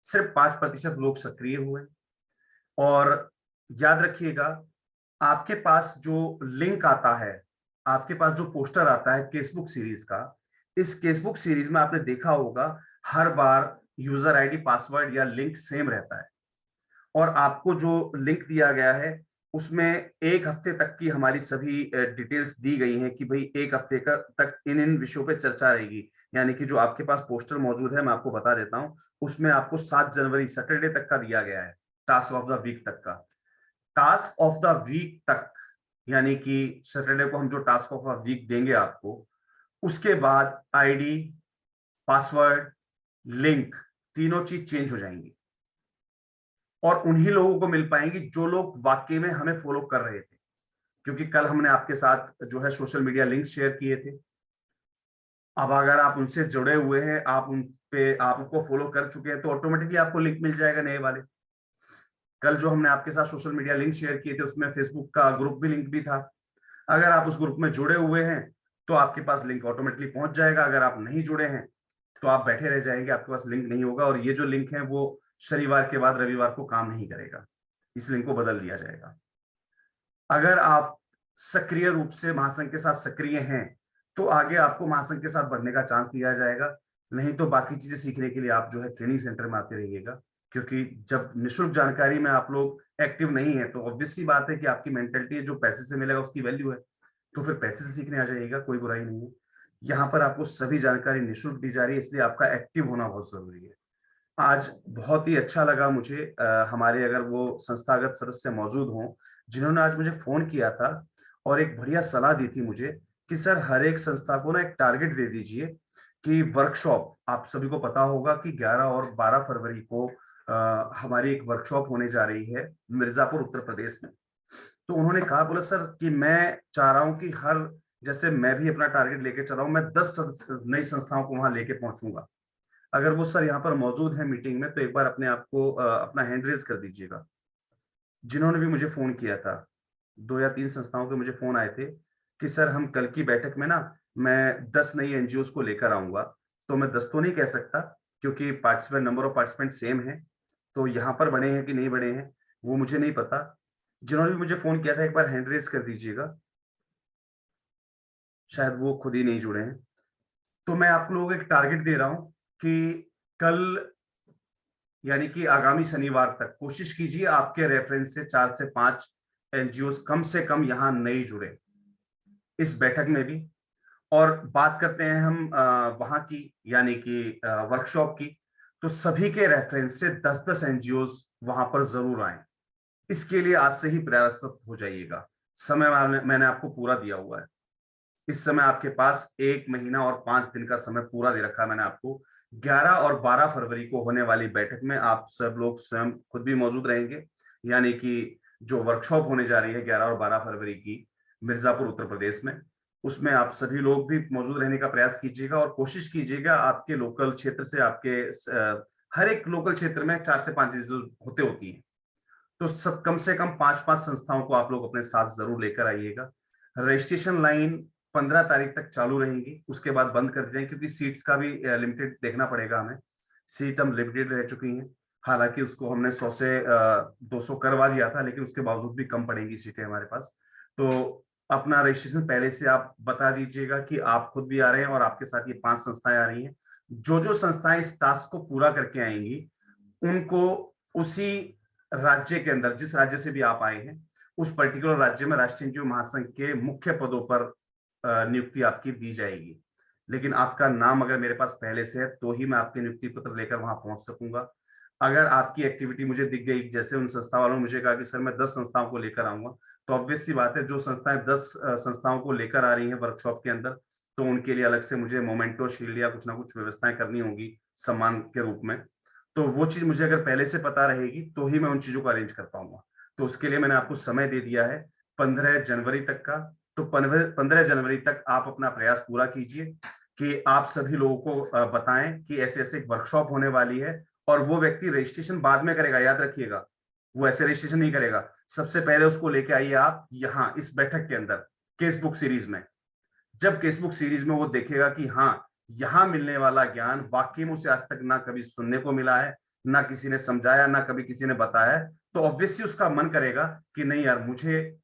सिर्फ 5% लोग सक्रिय हुए। और याद रखिएगा, आपके पास जो लिंक आता है, आपके पास जो पोस्टर आता है केसबुक सीरीज का, इस केसबुक सीरीज में आपने देखा होगा हर बार यूजर आईडी, पासवर्ड या लिंक सेम रहता है। और आपको जो लिंक दिया गया है उसमें 1 हफ्ते तक की हमारी सभी डिटेल्स दी गई हैं कि भाई 1 हफ्ते का तक इन इन विषयों पे चर्चा रहेगी। यानी कि जो आपके पास पोस्टर मौजूद है, मैं आपको बता देता हूं, उसमें आपको 7 जनवरी सैटरडे तक का दिया गया है, टास्क ऑफ द वीक तक का। टास्क ऑफ द वीक तक, यानी कि सैटरडे को हम जो टास्क ऑफ द वीक देंगे आपको, उसके बाद आईडी, पासवर्ड, लिंक, तीनों चीज चेंज हो जाएंगी और उन्हीं लोगों को मिल पाएंगी जो लोग वाकई में हमें फॉलो कर रहे थे। क्योंकि कल हमने आपके साथ जो है सोशल मीडिया लिंक शेयर किए थे। अब अगर आप उनसे जुड़े हुए हैं, आप उन पे आपको फॉलो कर चुके हैं, तो ऑटोमेटिकली आपको लिंक मिल जाएगा नए वाले। कल जो हमने आपके साथ सोशल मीडिया लिंक शेयर किए थे उसमें फेसबुक का ग्रुप भी लिंक भी था। अगर आप उस ग्रुप में जुड़े हुए हैं तो आपके पास लिंक ऑटोमेटिकली पहुंच जाएगा। अगर आप नहीं जुड़े हैं तो आप बैठे रह जाएंगे, आपके पास लिंक नहीं होगा। और ये जो लिंक है वो शनिवार के बाद रविवार को काम नहीं करेगा, इस लिंक को बदल दिया जाएगा। अगर आप सक्रिय रूप से महासंघ के साथ सक्रिय हैं तो आगे आपको महासंघ के साथ बढ़ने का चांस दिया जाएगा। नहीं तो बाकी चीजें सीखने के लिए आप जो है ट्रेनिंग सेंटर में आते रहिएगा। क्योंकि जब निशुल्क जानकारी में आप लोग एक्टिव नहीं है तो ऑब्वियस सी बात है कि आपकी मेंटेलिटी जो पैसे से मिलेगा उसकी वैल्यू है, तो फिर पैसे से सीखने आ जाइएगा, कोई बुराई नहीं है। यहाँ पर आपको सभी जानकारी निशुल्क दी जा रही है, इसलिए आपका एक्टिव होना बहुत जरूरी है। आज बहुत ही अच्छा लगा मुझे, हमारे अगर वो संस्थागत सदस्य मौजूद हों जिन्होंने आज मुझे फोन किया था और एक बढ़िया सलाह दी थी मुझे कि सर हर एक संस्था को ना एक टारगेट दे दीजिए कि वर्कशॉप, आप सभी को पता होगा कि 11 और 12 फरवरी को हमारी एक वर्कशॉप होने जा रही है मिर्जापुर उत्तर प्रदेश में। तो उन्होंने कहा, बोला सर कि मैं चाह रहा हूं कि हर, जैसे मैं भी अपना टारगेट लेके चल रहा हूं, मैं 10 नई संस्थाओं को वहां लेके पहुंचूंगा। अगर वो सर यहाँ पर मौजूद है मीटिंग में तो एक बार अपने आप को अपना हैंड रेज कर दीजिएगा। जिन्होंने भी मुझे फोन किया था, 2 या 3 संस्थाओं के मुझे फोन आए थे कि सर हम कल की बैठक में ना मैं 10 नई एनजीओ को लेकर आऊंगा। तो मैं 10 तो नहीं कह सकता क्योंकि participant, number of participant same है, तो यहाँ पर बड़े हैं कि नहीं बड़े हैं वो मुझे नहीं पता। जिन्होंने भी मुझे फोन किया था एक बार हैंड रेज कर दीजिएगा, शायद वो खुद ही नहीं जुड़े हैं। तो मैं आप लोगों को एक टारगेट दे रहा हूं कि कल, यानी कि आगामी शनिवार तक कोशिश कीजिए आपके रेफरेंस से 4 से 5 एनजीओ कम से कम यहां नहीं जुड़े इस बैठक में भी। और बात करते हैं हम वहां की, यानी कि वर्कशॉप की, तो सभी के रेफरेंस से 10-10 एनजीओ वहां पर जरूर आए। इसके लिए आज से ही प्रयासरत हो जाइएगा। समय मैंने आपको पूरा दिया हुआ है। इस समय आपके पास 1 महीना और 5 दिन का समय पूरा दे रखा है मैंने आपको। 11 और 12 फरवरी को होने वाली बैठक में आप सब लोग स्वयं खुद भी मौजूद रहेंगे। यानी कि जो वर्कशॉप होने जा रही है 11 और 12 फरवरी की मिर्जापुर उत्तर प्रदेश में, उसमें आप सभी लोग भी मौजूद रहने का प्रयास कीजिएगा और कोशिश कीजिएगा आपके लोकल क्षेत्र से, आपके हर एक लोकल क्षेत्र में 4 से 5 होते होती हैं, तो सब कम से कम 5-5 संस्थाओं को आप लोग अपने साथ जरूर लेकर आइएगा। रजिस्ट्रेशन लाइन 15 तारीख तक चालू रहेंगी, उसके बाद बंद कर दें क्योंकि सीट्स का भी लिमिटेड देखना पड़ेगा हमें। सीट हम लिमिटेड रह चुकी हैं, हालांकि उसको हमने 100 से 200 करवा दिया था, लेकिन उसके बावजूद भी कम पड़ेंगी सीटें हमारे पास। तो अपना रजिस्ट्रेशन पहले से आप बता दीजिएगा कि आप खुद भी आ रहे हैं और आपके साथ ये 5 संस्थाएं आ रही हैं। जो जो संस्थाएं इस टास्क को पूरा करके आएंगी उनको उसी राज्य के अंदर, जिस राज्य से भी आप आए हैं, उस पर्टिकुलर राज्य में राष्ट्रीय एनजीओ महासंघ के मुख्य पदों पर नियुक्ति आपकी दी जाएगी। लेकिन आपका नाम अगर मेरे पास पहले से है तो ही मैं आपके नियुक्ति पत्र लेकर वहां पहुंच सकूंगा। अगर आपकी एक्टिविटी मुझे दिख गई, जैसे उन संस्था वालों ने मुझे कहा कि सर मैं 10 संस्थाओं को लेकर आऊंगा, तो ऑब्वियस सी बात है जो संस्थाएं 10 संस्थाओं को लेकर आ रही हैं वर्कशॉप के अंदर, तो उनके लिए अलग से मुझे मोमेंटो शील्ड या कुछ ना कुछ व्यवस्थाएं करनी होगी सम्मान के रूप में। तो वो चीज मुझे अगर पहले से पता रहेगी तो ही मैं उन चीजों को अरेंज कर पाऊंगा। तो उसके लिए मैंने आपको समय दे दिया है 15 जनवरी तक का। तो 15 जनवरी तक आप अपना प्रयास पूरा कीजिए कि आप सभी लोगों को बताएं कि ऐसे ऐसे एक वर्कशॉप होने वाली है। और वो व्यक्ति रजिस्ट्रेशन बाद में करेगा, याद रखिएगा, वो ऐसे रजिस्ट्रेशन नहीं करेगा। सबसे पहले उसको लेके आइए आप यहाँ इस बैठक के अंदर केस बुक सीरीज में। जब केसबुक सीरीज में वो देखेगा कि हाँ, यहाँ मिलने वाला ज्ञान वाकई में उसे आज तक ना कभी सुनने को मिला है, ना किसी ने समझाया, ना कभी किसी ने बताया है, तो ऑब्वियसली उसका मन करेगा कि नहीं यार, मुझे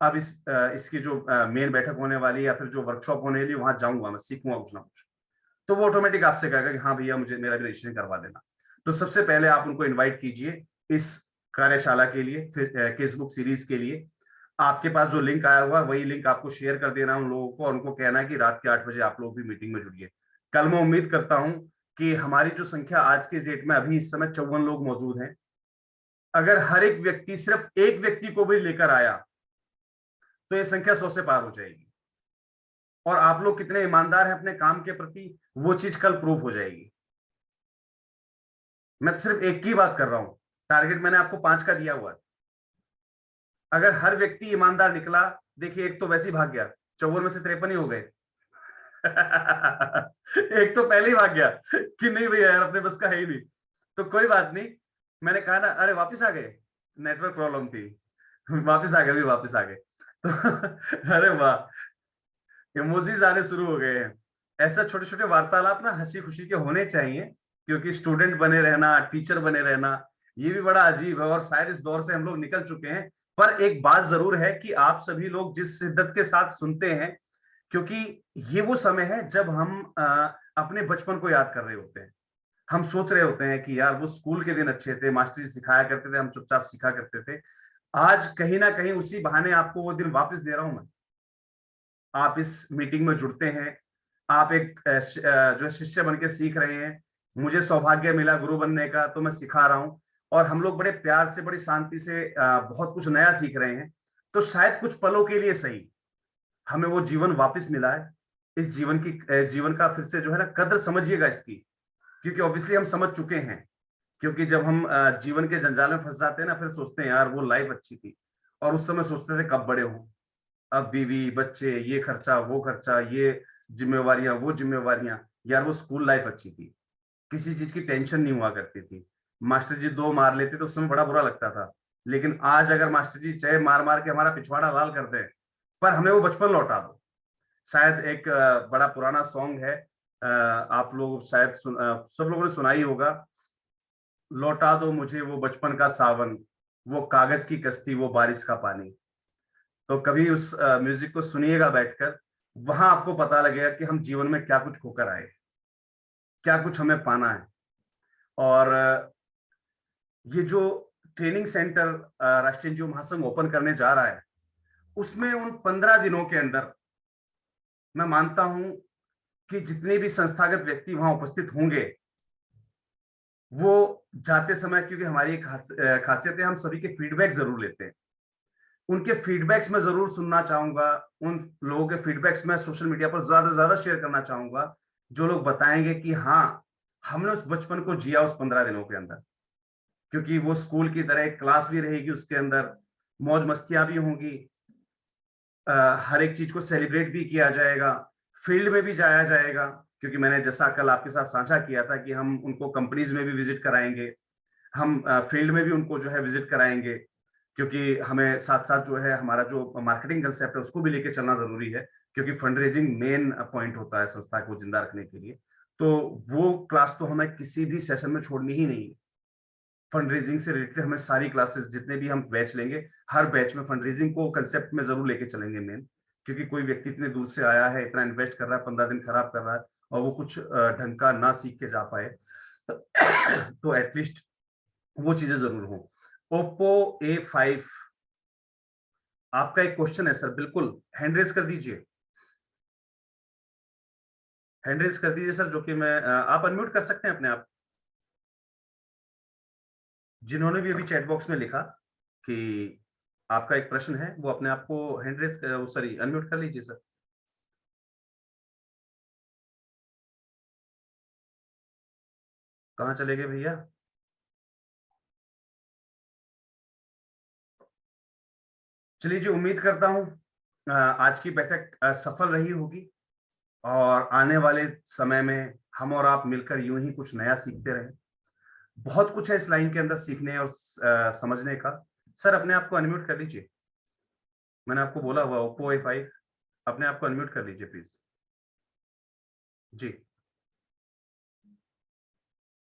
अब इसकी जो मेन बैठक होने वाली है या फिर जो वर्कशॉप होने वाली है वहां जाऊंगा, मैं सीखूंगा कुछ ना कुछ। तो वो ऑटोमेटिक आपसे कहेगा कि हाँ भैया, मुझे मेरा भी रजिस्ट्रेशन करवा देना। तो सबसे पहले आप उनको इनवाइट कीजिए इस कार्यशाला के लिए, फिर फेसबुक सीरीज के लिए। आपके पास जो लिंक आया हुआ वही लिंक आपको शेयर कर देना उन लोगों को, और उनको कहना है कि रात के 8 बजे आप लोग भी मीटिंग में जुड़िए। कल मैं उम्मीद करता हूं कि हमारी जो संख्या आज के डेट में अभी इस समय 54 लोग मौजूद हैं, अगर हर एक व्यक्ति सिर्फ एक व्यक्ति को भी लेकर आया तो ये संख्या 100 से पार हो जाएगी। और आप लोग कितने ईमानदार हैं अपने काम के प्रति, वो चीज कल प्रूव हो जाएगी। मैं तो सिर्फ एक की बात कर रहा हूं, टारगेट मैंने आपको 5 का दिया हुआ है। अगर हर व्यक्ति ईमानदार निकला, देखिए एक तो वैसे ही भाग गया, 54 में से 53 ही हो गए। एक तो पहले ही भाग गया कि नहीं भैया यार, अपने बस का है ही नहीं। तो कोई बात नहीं, मैंने कहा ना, अरे वापस आ गए, नेटवर्क प्रॉब्लम थी, वापस आ गए, भी वापस आ गए। तो अरे वाह, इमोजीज आने शुरू हो गए हैं। ऐसा छोटे छोटे वार्तालाप ना हंसी खुशी के होने चाहिए, क्योंकि स्टूडेंट बने रहना, टीचर बने रहना, ये भी बड़ा अजीब है, और शायद इस दौर से हम लोग निकल चुके हैं। पर एक बात जरूर है कि आप सभी लोग जिस शिद्दत के साथ सुनते हैं, क्योंकि ये वो समय है जब हम अपने बचपन को याद कर रहे होते हैं। हम सोच रहे होते हैं कि यार वो स्कूल के दिन अच्छे थे, मास्टर जी सिखाया करते थे, हम चुपचाप सीखा करते थे। आज कहीं ना कहीं उसी बहाने आपको वो दिन वापस दे रहा हूं मैं। आप इस मीटिंग में जुड़ते हैं, आप एक जो शिष्य बन के सीख रहे हैं। मुझे सौभाग्य मिला गुरु बनने का, तो मैं सिखा रहा हूं, और हम लोग बड़े प्यार से, बड़ी शांति से बहुत कुछ नया सीख रहे हैं। तो शायद कुछ पलों के लिए सही हमें वो जीवन वापस मिला है। इस जीवन का फिर से जो है ना, कदर समझिएगा इसकी, क्योंकि ऑब्वियसली हम समझ चुके हैं। क्योंकि जब हम जीवन के जंजाल में फंस जाते हैं ना, फिर सोचते हैं यार वो लाइफ अच्छी थी, और उस समय सोचते थे कब बड़े हों, अब बीवी बच्चे, ये खर्चा वो खर्चा, ये जिम्मेवारियां वो जिम्मेवारियां। यार वो स्कूल लाइफ अच्छी थी, किसी चीज की टेंशन नहीं हुआ करती थी। मास्टर जी 2 मार लेते तो उस समय बड़ा बुरा लगता था, लेकिन आज अगर मास्टर जी चाहे मार मार के हमारा पिछवाड़ा लाल कर दे, पर हमें वो बचपन लौटा दो। शायद एक बड़ा पुराना सॉन्ग है, आप लोग शायद सब लोगों ने सुना ही होगा, लौटा दो मुझे वो बचपन का सावन, वो कागज की कश्ती, वो बारिश का पानी। तो कभी उस म्यूजिक को सुनिएगा बैठकर, वहां आपको पता लगेगा कि हम जीवन में क्या कुछ खोकर आए, क्या कुछ हमें पाना है। और ये जो ट्रेनिंग सेंटर राष्ट्रीय एनजीओ महासंघ ओपन करने जा रहा है, उसमें उन 15 दिनों के अंदर मैं मानता हूं कि जितने भी संस्थागत व्यक्ति वहां उपस्थित होंगे, वो जाते समय, क्योंकि हमारी एक खासियत है, हम सभी के फीडबैक जरूर लेते हैं। उनके फीडबैक्स मैं जरूर सुनना चाहूंगा। उन लोगों के फीडबैक्स मैं सोशल मीडिया पर ज्यादा से ज्यादा शेयर करना चाहूंगा, जो लोग बताएंगे कि हाँ, हमने उस बचपन को जिया उस 15 दिनों के अंदर। क्योंकि वो स्कूल की तरह एक क्लास भी रहेगी, उसके अंदर मौज मस्तियां भी होंगी, हर एक चीज को सेलिब्रेट भी किया जाएगा, फील्ड में भी जाया जाएगा। क्योंकि मैंने जैसा कल आपके साथ साझा किया था कि हम उनको कंपनीज में भी विजिट कराएंगे, हम फील्ड में भी उनको जो है विजिट कराएंगे, क्योंकि हमें साथ साथ जो है हमारा जो मार्केटिंग कंसेप्ट है उसको भी लेके चलना जरूरी है, क्योंकि फंड रेजिंग मेन पॉइंट होता है संस्था को जिंदा रखने के लिए। तो वो क्लास तो हमें किसी भी सेशन में छोड़नी ही नहीं है। फंड रेजिंग से रिलेटेड हमें सारी क्लासेस, जितने भी हम बैच लेंगे, हर बैच में फंड रेजिंग को कंसेप्ट में जरूर लेके चलेंगे मेन। क्योंकि कोई व्यक्ति इतने दूर से आया है, इतना इन्वेस्ट कर रहा है, 15 दिन खराब कर रहा है, और वो कुछ ढंग का ना सीख के जा पाए, तो एटलीस्ट वो चीजें जरूर हो। ओप्पो A5, आपका एक क्वेश्चन है सर, बिल्कुल हैंड रेज कर दीजिए, हैंड रेज कर दीजिए सर, जो कि मैं आप अनम्यूट कर सकते हैं अपने आप। जिन्होंने भी अभी चैट बॉक्स में लिखा कि आपका एक प्रश्न है, वो अपने आप को हैंड रेज, सॉरी, अनम्यूट कर लीजिए सर। कहाँ चले गए भैया? चलिए जी, उम्मीद करता हूं आज की बैठक सफल रही होगी, और आने वाले समय में हम और आप मिलकर यूं ही कुछ नया सीखते रहें। बहुत कुछ है इस लाइन के अंदर सीखने और समझने का। सर अपने आप को अनम्यूट कर लीजिए, मैंने आपको बोला हुआ ओप्पो A5, अपने आप को अनम्यूट कर लीजिए प्लीज। जी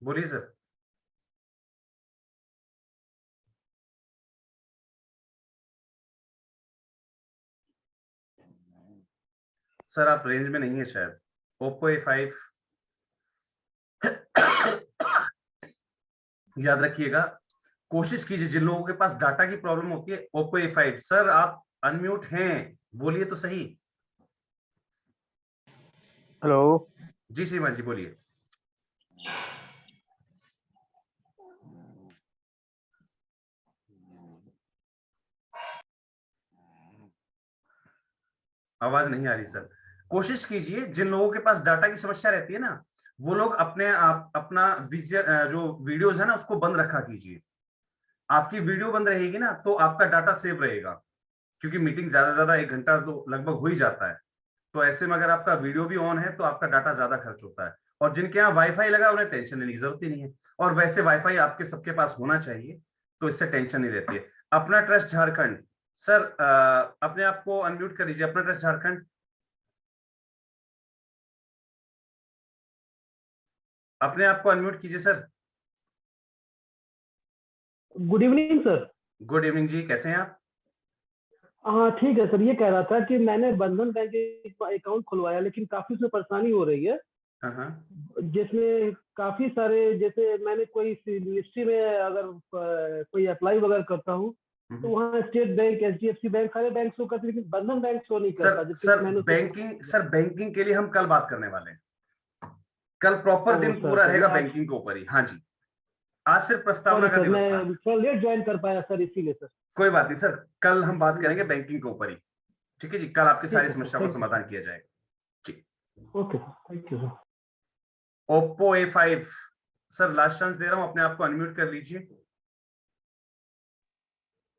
बोलिए सर। सर आप रेंज में नहीं है शायद। Oppo A5 याद रखिएगा, कोशिश कीजिए, जिन लोगों के पास डाटा की प्रॉब्लम होती है Oppo A5। सर आप अनम्यूट हैं, बोलिए तो सही। हेलो। जी श्रीमान जी बोलिए। आवाज नहीं आ रही सर। कोशिश कीजिए, जिन लोगों के पास डाटा की समस्या रहती है ना, वो लोग अपने आप अपना जो वीडियोस है ना उसको बंद रखा कीजिए। आपकी वीडियो बंद रहेगी ना तो आपका डाटा सेव रहेगा, क्योंकि मीटिंग ज्यादा से ज्यादा 1 घंटा तो लगभग हो ही जाता है। तो ऐसे में अगर आपका वीडियो भी ऑन है तो आपका डाटा ज्यादा खर्च होता है। और जिनके यहाँ वाईफाई लगा उन्हें टेंशन लेने की जरूरत ही नहीं है। और वैसे वाईफाई आपके सबके पास होना चाहिए, तो इससे टेंशन नहीं रहती है। अपना ट्रस्ट झारखंड, सर अपने आप को अनम्यूट कर लीजिए। अपना ट्रस्ट झारखंड, अपने आप को अनम्यूट कीजिए sir. Good evening sir. Good evening जी, कैसे हैं आप? हाँ ठीक है सर, ये कह रहा था कि मैंने बंधन बैंक अकाउंट खुलवाया लेकिन काफी उसमें परेशानी हो रही है, हाँ हाँ। जिसमें काफी सारे, जैसे मैंने कोई मिनिस्ट्री में अगर कोई अप्लाई वगैरह करता हूँ तो वहाँ स्टेट बैंक, HDFC बैंक, सारे बैंक शो करते, लेकिन बंधन बैंक शो नहीं करता। सर मैंने बैंकिंग के लिए हम कल बात करने वाले हैं। कल प्रॉपर दिन सर पूरा सर रहेगा मैं बैंकिंग के ऊपर ही। हाँ जी, आज सिर्फ प्रस्तावना सॉरी का सर, दिवस था। मैं थोड़ा लेट ज्वाइन कर पाया सर, इसीलिए सर। कोई बात नहीं सर, कल हम बात करेंगे बैंकिंग के ऊपर ही। ठीक है जी, कल आपकी ठीक सारी है सर, समस्या का थैंक यू। समाधान किया जाएगा जी। Okay sir, thank you sir. Oppo A5 sir, last chance दे रहा हूं, अपने आप को अनम्यूट कर लीजिए।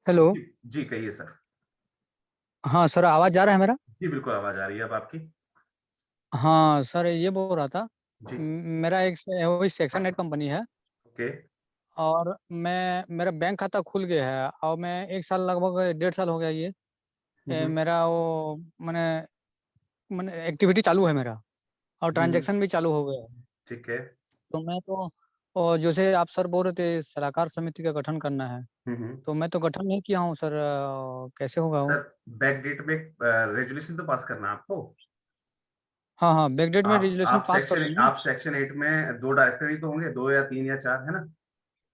हेलो। जी कहिए सर। हाँ सर, आवाज जा रहा है मेरा? जी बिल्कुल आवाज आ रही है अब आपकी। हाँ सर, ये बोल रहा था, जी मेरा एक वही सेक्शन 8 कंपनी है, ओके। और मेरा बैंक खाता खुल गया है, और मैं 1 साल, लगभग 1.5 साल हो गया ये। मेरा वो मैंने मैंने एक्टिविटी चालू है मेरा, और ट्रांजैक्शन भी चालू हो गया है। ठीक है। तो मैं तो, और जैसे आप सर बोल रहे थे सलाहकार समिति का गठन करना है, हम्म। तो मैं तो गठन नहीं किया हूँ सर, कैसे होगा वो? सर बैक डेट में रेजोल्यूशन तो पास करना है आपको। हाँ हाँ, बैकडेट में रेजुलेशन पास कर दूंगा। आप सेक्शन 8 में 2 डायरेक्टर ही तो होंगे, 2 या 3 या 4 है ना?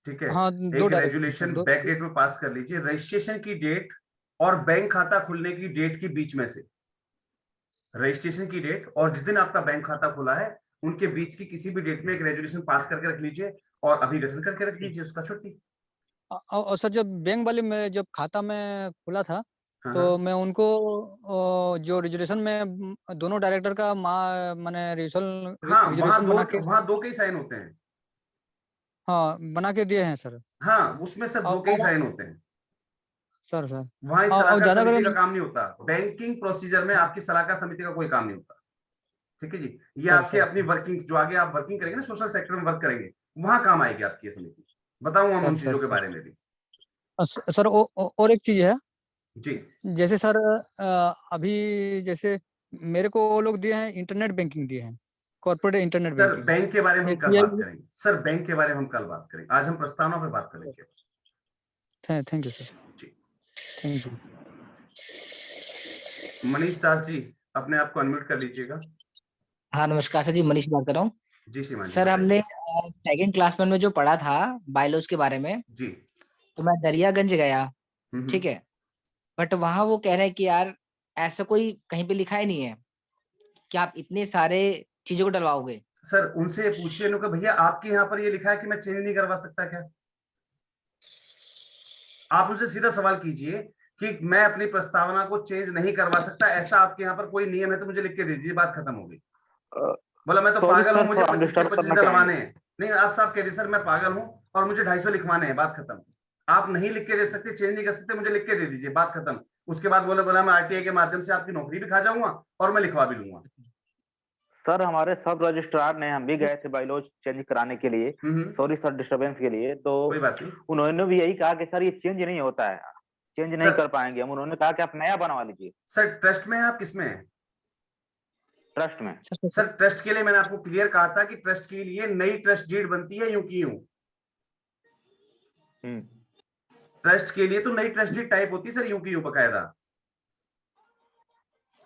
ठीक है। हाँ, दो एक डायरेक्टर सर, रेजुलेशन दो। बैक डेट में पास कर लीजिए, रजिस्ट्रेशन की डेट और बैंक खाता खुलने की डेट के बीच में से, रजिस्ट्रेशन की डेट और जिस दिन आपका बैंक खाता खुला है उनके बीच की किसी भी डेट में एक रेजुलेशन पास करके रख लीजिए, और अभी गठन करके रख दीजिए उसका, छुट्टी। और सर, जब बैंक वाले में जब खाता में खुला था, हाँ तो हाँ। मैं उनको जो रिजर्वेशन में दोनों डायरेक्टर का मैंने हाँ रिजर्वेशन बना के, वहां दो के ही साइन होते हैं। हाँ, बना के दिए हैं सर। हाँ उसमें सर दो के ही और साइन होते हैं। सर सर वहां इस और सलाहकार ज्यादा समिति का करें। काम नहीं होता, बैंकिंग प्रोसीजर में आपकी सलाहकार समिति का कोई काम नहीं होता। ठीक है जी, ये सर आपकी सर अपनी वर्किंग, जो आगे आप वर्किंग करेंगे ना, सोशल सेक्टर में वर्क करेंगे, वहां काम आएगी आपकी ये समिति। बताऊंगा हम सर उन सर चीजों के सर बारे में भी। सर, और एक चीज है, जी जैसे सर, अभी जैसे मेरे को वो लोग दिए हैं, इंटरनेट बैंकिंग दिए हैं, corporate internet sir, banking, bank के बारे में हम कल बात SBI। करेंगे। सर बैंक के बारे में हम कल बात करेंगे, आज हम प्रस्तावना पे बात करेंगे। थैंक यू सर, जी थैंक यू। मनीष दास जी, अपने आप को अनम्यूट कर लीजिएगा। हाँ नमस्कार सर जी, मनीष बात कर रहा हूँ। जी श्रीमान जी सर बताइए। हमने सेकंड क्लास में जो पढ़ा था बायोलॉजी के बारे में, जी तो मैं दरियागंज गया, हम्म। ठीक है, बट वहां वो कह रहे हैं कि यार ऐसा कोई कहीं पे लिखा ही नहीं है कि आप इतने सारे चीजों को डलवाओगे। सर उनसे पूछिए इनको, भैया आपके यहाँ पर ये लिखा है कि मैं चेंज नहीं करवा सकता क्या? आप उनसे सीधा सवाल कीजिए कि मैं अपनी प्रस्तावना को चेंज नहीं करवा सकता, ऐसा आपके यहाँ पर कोई नियम है तो मुझे लिख के दीजिए, बात खत्म हो गई। बोला मैं तो सॉरी पागल हूं, सर, मुझे थोड़ा 25 के डिस्टर्ब 25 करना डलवाने चाहेंगे। हैं। नहीं आप साहब कह दीजिए, सर मैं पागल हूं और मुझे 250 लिखवाने हैं, बात खत्म। आप नहीं लिख के दे सकते, चेंज नहीं कर सकते, मुझे लिख के दे दीजिए, बात खत्म। उसके बाद बोला मैं RTI के माध्यम से आपकी नौकरी भी खा जाऊंगा और मैं लिखवा भी लूंगा। सर हमारे सब रजिस्ट्रार ने, हम भी गए थे बायोलॉजी चेंज कराने के लिए, सॉरी सर डिस्टर्बेंस के लिए, तो कोई बात नहीं उन्होंने भी यही कहा कि सर ये चेंज नहीं होता है, चेंज नहीं सर। कर पाएंगे हम। उन्होंने कहा कि आप नया बनवा लीजिए। सर ट्रस्ट में है आप, किसमें है? ट्रस्ट में। सर ट्रस्ट के लिए मैंने आपको क्लियर कहा था कि ट्रस्ट के लिए नई ट्रस्ट डीड बनती है यूं की यूं। ट्रस्ट के लिए तो नई ट्रस्ट डीड टाइप होती है सर, यूं की यूं बकायदा।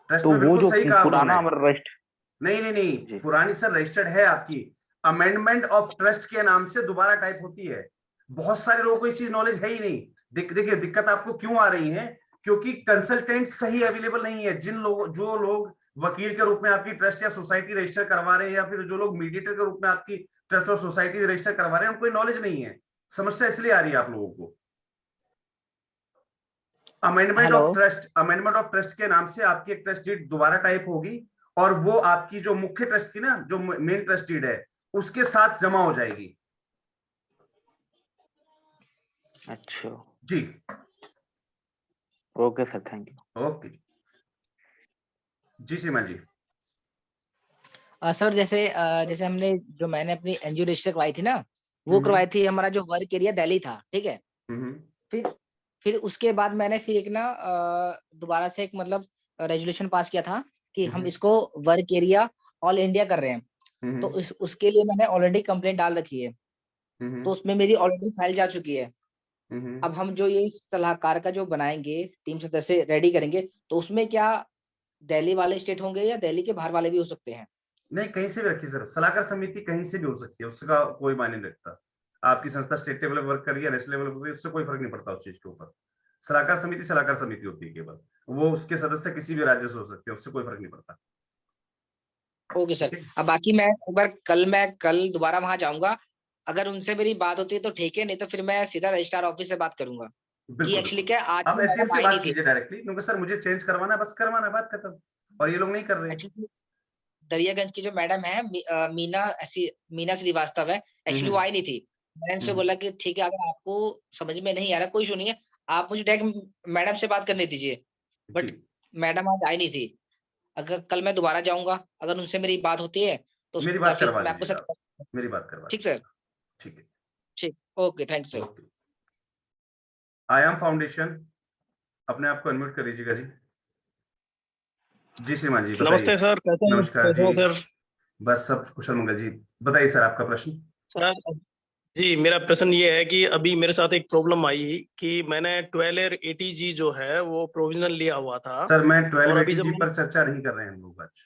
ट्रस्ट तो में वो बिल्कुल जो सही कहा पुराना आपने। रजिस्टर, नहीं नहीं नहीं, जी। पुरानी सर रजिस्टर्ड है आपकी। अमेंडमेंट ऑफ ट्रस्ट के नाम से दोबारा टाइप होती है। बहुत सारे लोगों को इस चीज नॉलेज है ही नहीं। देखिए दिक्कत आपको क्यों आ रही है, क्योंकि कंसल्टेंट सही अवेलेबल नहीं है। जो लोग वकील के रूप में आपकी ट्रस्ट या सोसाइटी रजिस्टर करवा रहे हैं, या फिर जो लोग मीडिएटर के रूप में आपकी ट्रस्ट और सोसाइटी रजिस्टर करवा रहे हैं, उनको नॉलेज नहीं है। समस्या इसलिए आ रही है आप लोगों को। अमेंडमेंट ऑफ ट्रस्ट के नाम से आपकी एक ट्रस्ट डीड दोबारा टाइप होगी, और वो आपकी जो मुख्य ट्रस्ट की ना, जो मेन ट्रस्ट डीड है, उसके साथ जमा हो जाएगी। अच्छा जी okay sir, thank you. Okay जी सीमा जी। सर जैसे जैसे मैंने अपनी एनजीओ रजिस्टर करवाई थी ना, वो करवाई थी, हमारा जो वर्क एरिया दिल्ली था, ठीक है। फिर उसके बाद मैंने फिर एक ना दोबारा से एक मतलब रेजोल्यूशन पास किया था कि हम इसको वर्क एरिया ऑल इंडिया कर रहे हैं। तो उसके लिए मैंने ऑलरेडी कंप्लेंट डाल रखी है, तो उसमें मेरी ऑलरेडी फाइल जा चुकी है। अब हम जो ये सलाहकार का जो बनाएंगे, टीम सदस्य रेडी करेंगे, तो उसमें क्या दिल्ली वाले स्टेट होंगे या दिल्ली के बाहर वाले भी हो सकते हैं? नहीं, कहीं से भी रखिए सर, सलाहकार समिति कहीं से भी हो सकती है, उसका कोई मायने नहीं रखता। आपकी संस्था स्टेट लेवल वर्क कर रही है, नेशनल लेवल वर्क कर रही है, उससे कोई फर्क नहीं पड़ता उस चीज के ऊपर। सलाहकार समिति होती है केवल, वो उसके सदस्य किसी भी राज्य से हो सकते हैं, उससे कोई फर्क नहीं पड़ता। Okay sir. अब बाकी मैं कल दोबारा वहां जाऊंगा, अगर उनसे मेरी बात होती है तो ठीक है, नहीं तो फिर मैं सीधा रजिस्ट्रार ऑफिस से बात करूंगा कि एक्चुअली क्या आज आप एसडीएम से आई बात नहीं थी। कीजिए डायरेक्टली, क्योंकि सर मुझे चेंज करवाना है, बस करवाना है, बात खत्म। और ये लोग नहीं कर रहे हैं। एक्चुअली दरियागंज की जो मैडम है मीना श्रीवास्तव है, एक्चुअली वो आई नहीं थी। मैंने उनसे बोला कि ठीक है, अगर आपको समझ में नहीं आ रहा कोई इशू नहीं है, आप मुझे डायरेक्ट मैडम से बात करने दीजिए। बट मैडम आज आई नहीं थी। अगर कल मैं दोबारा जाऊंगा, अगर उनसे मेरी बात होती है तो मेरी या बात फिर करवा मैं आपको दीजिएगा, सर। मेरी बात करवा ठीक सर, ठीक है, ठीक, okay, thank you sir. Okay. आयाम फाउंडेशन, अपने आप को अनम्यूट कर लीजिएगा जी। जी श्रीमान जी बताइए। नमस्ते सर, कैसे हैं? नमस्कार कैसे हैं जी, सर? बस सब कुशल मंगल जी। बताइए सर आपका प्रश्न। सर जी, मेरा प्रश्न ये है कि अभी मेरे साथ एक प्रॉब्लम आई कि मैंने 12 ATG जो है वो प्रोविजनल लिया हुआ था। सर मैं और 12 अभी जब ATG पर चर्चा नहीं कर रहे हैं हम लोग आज,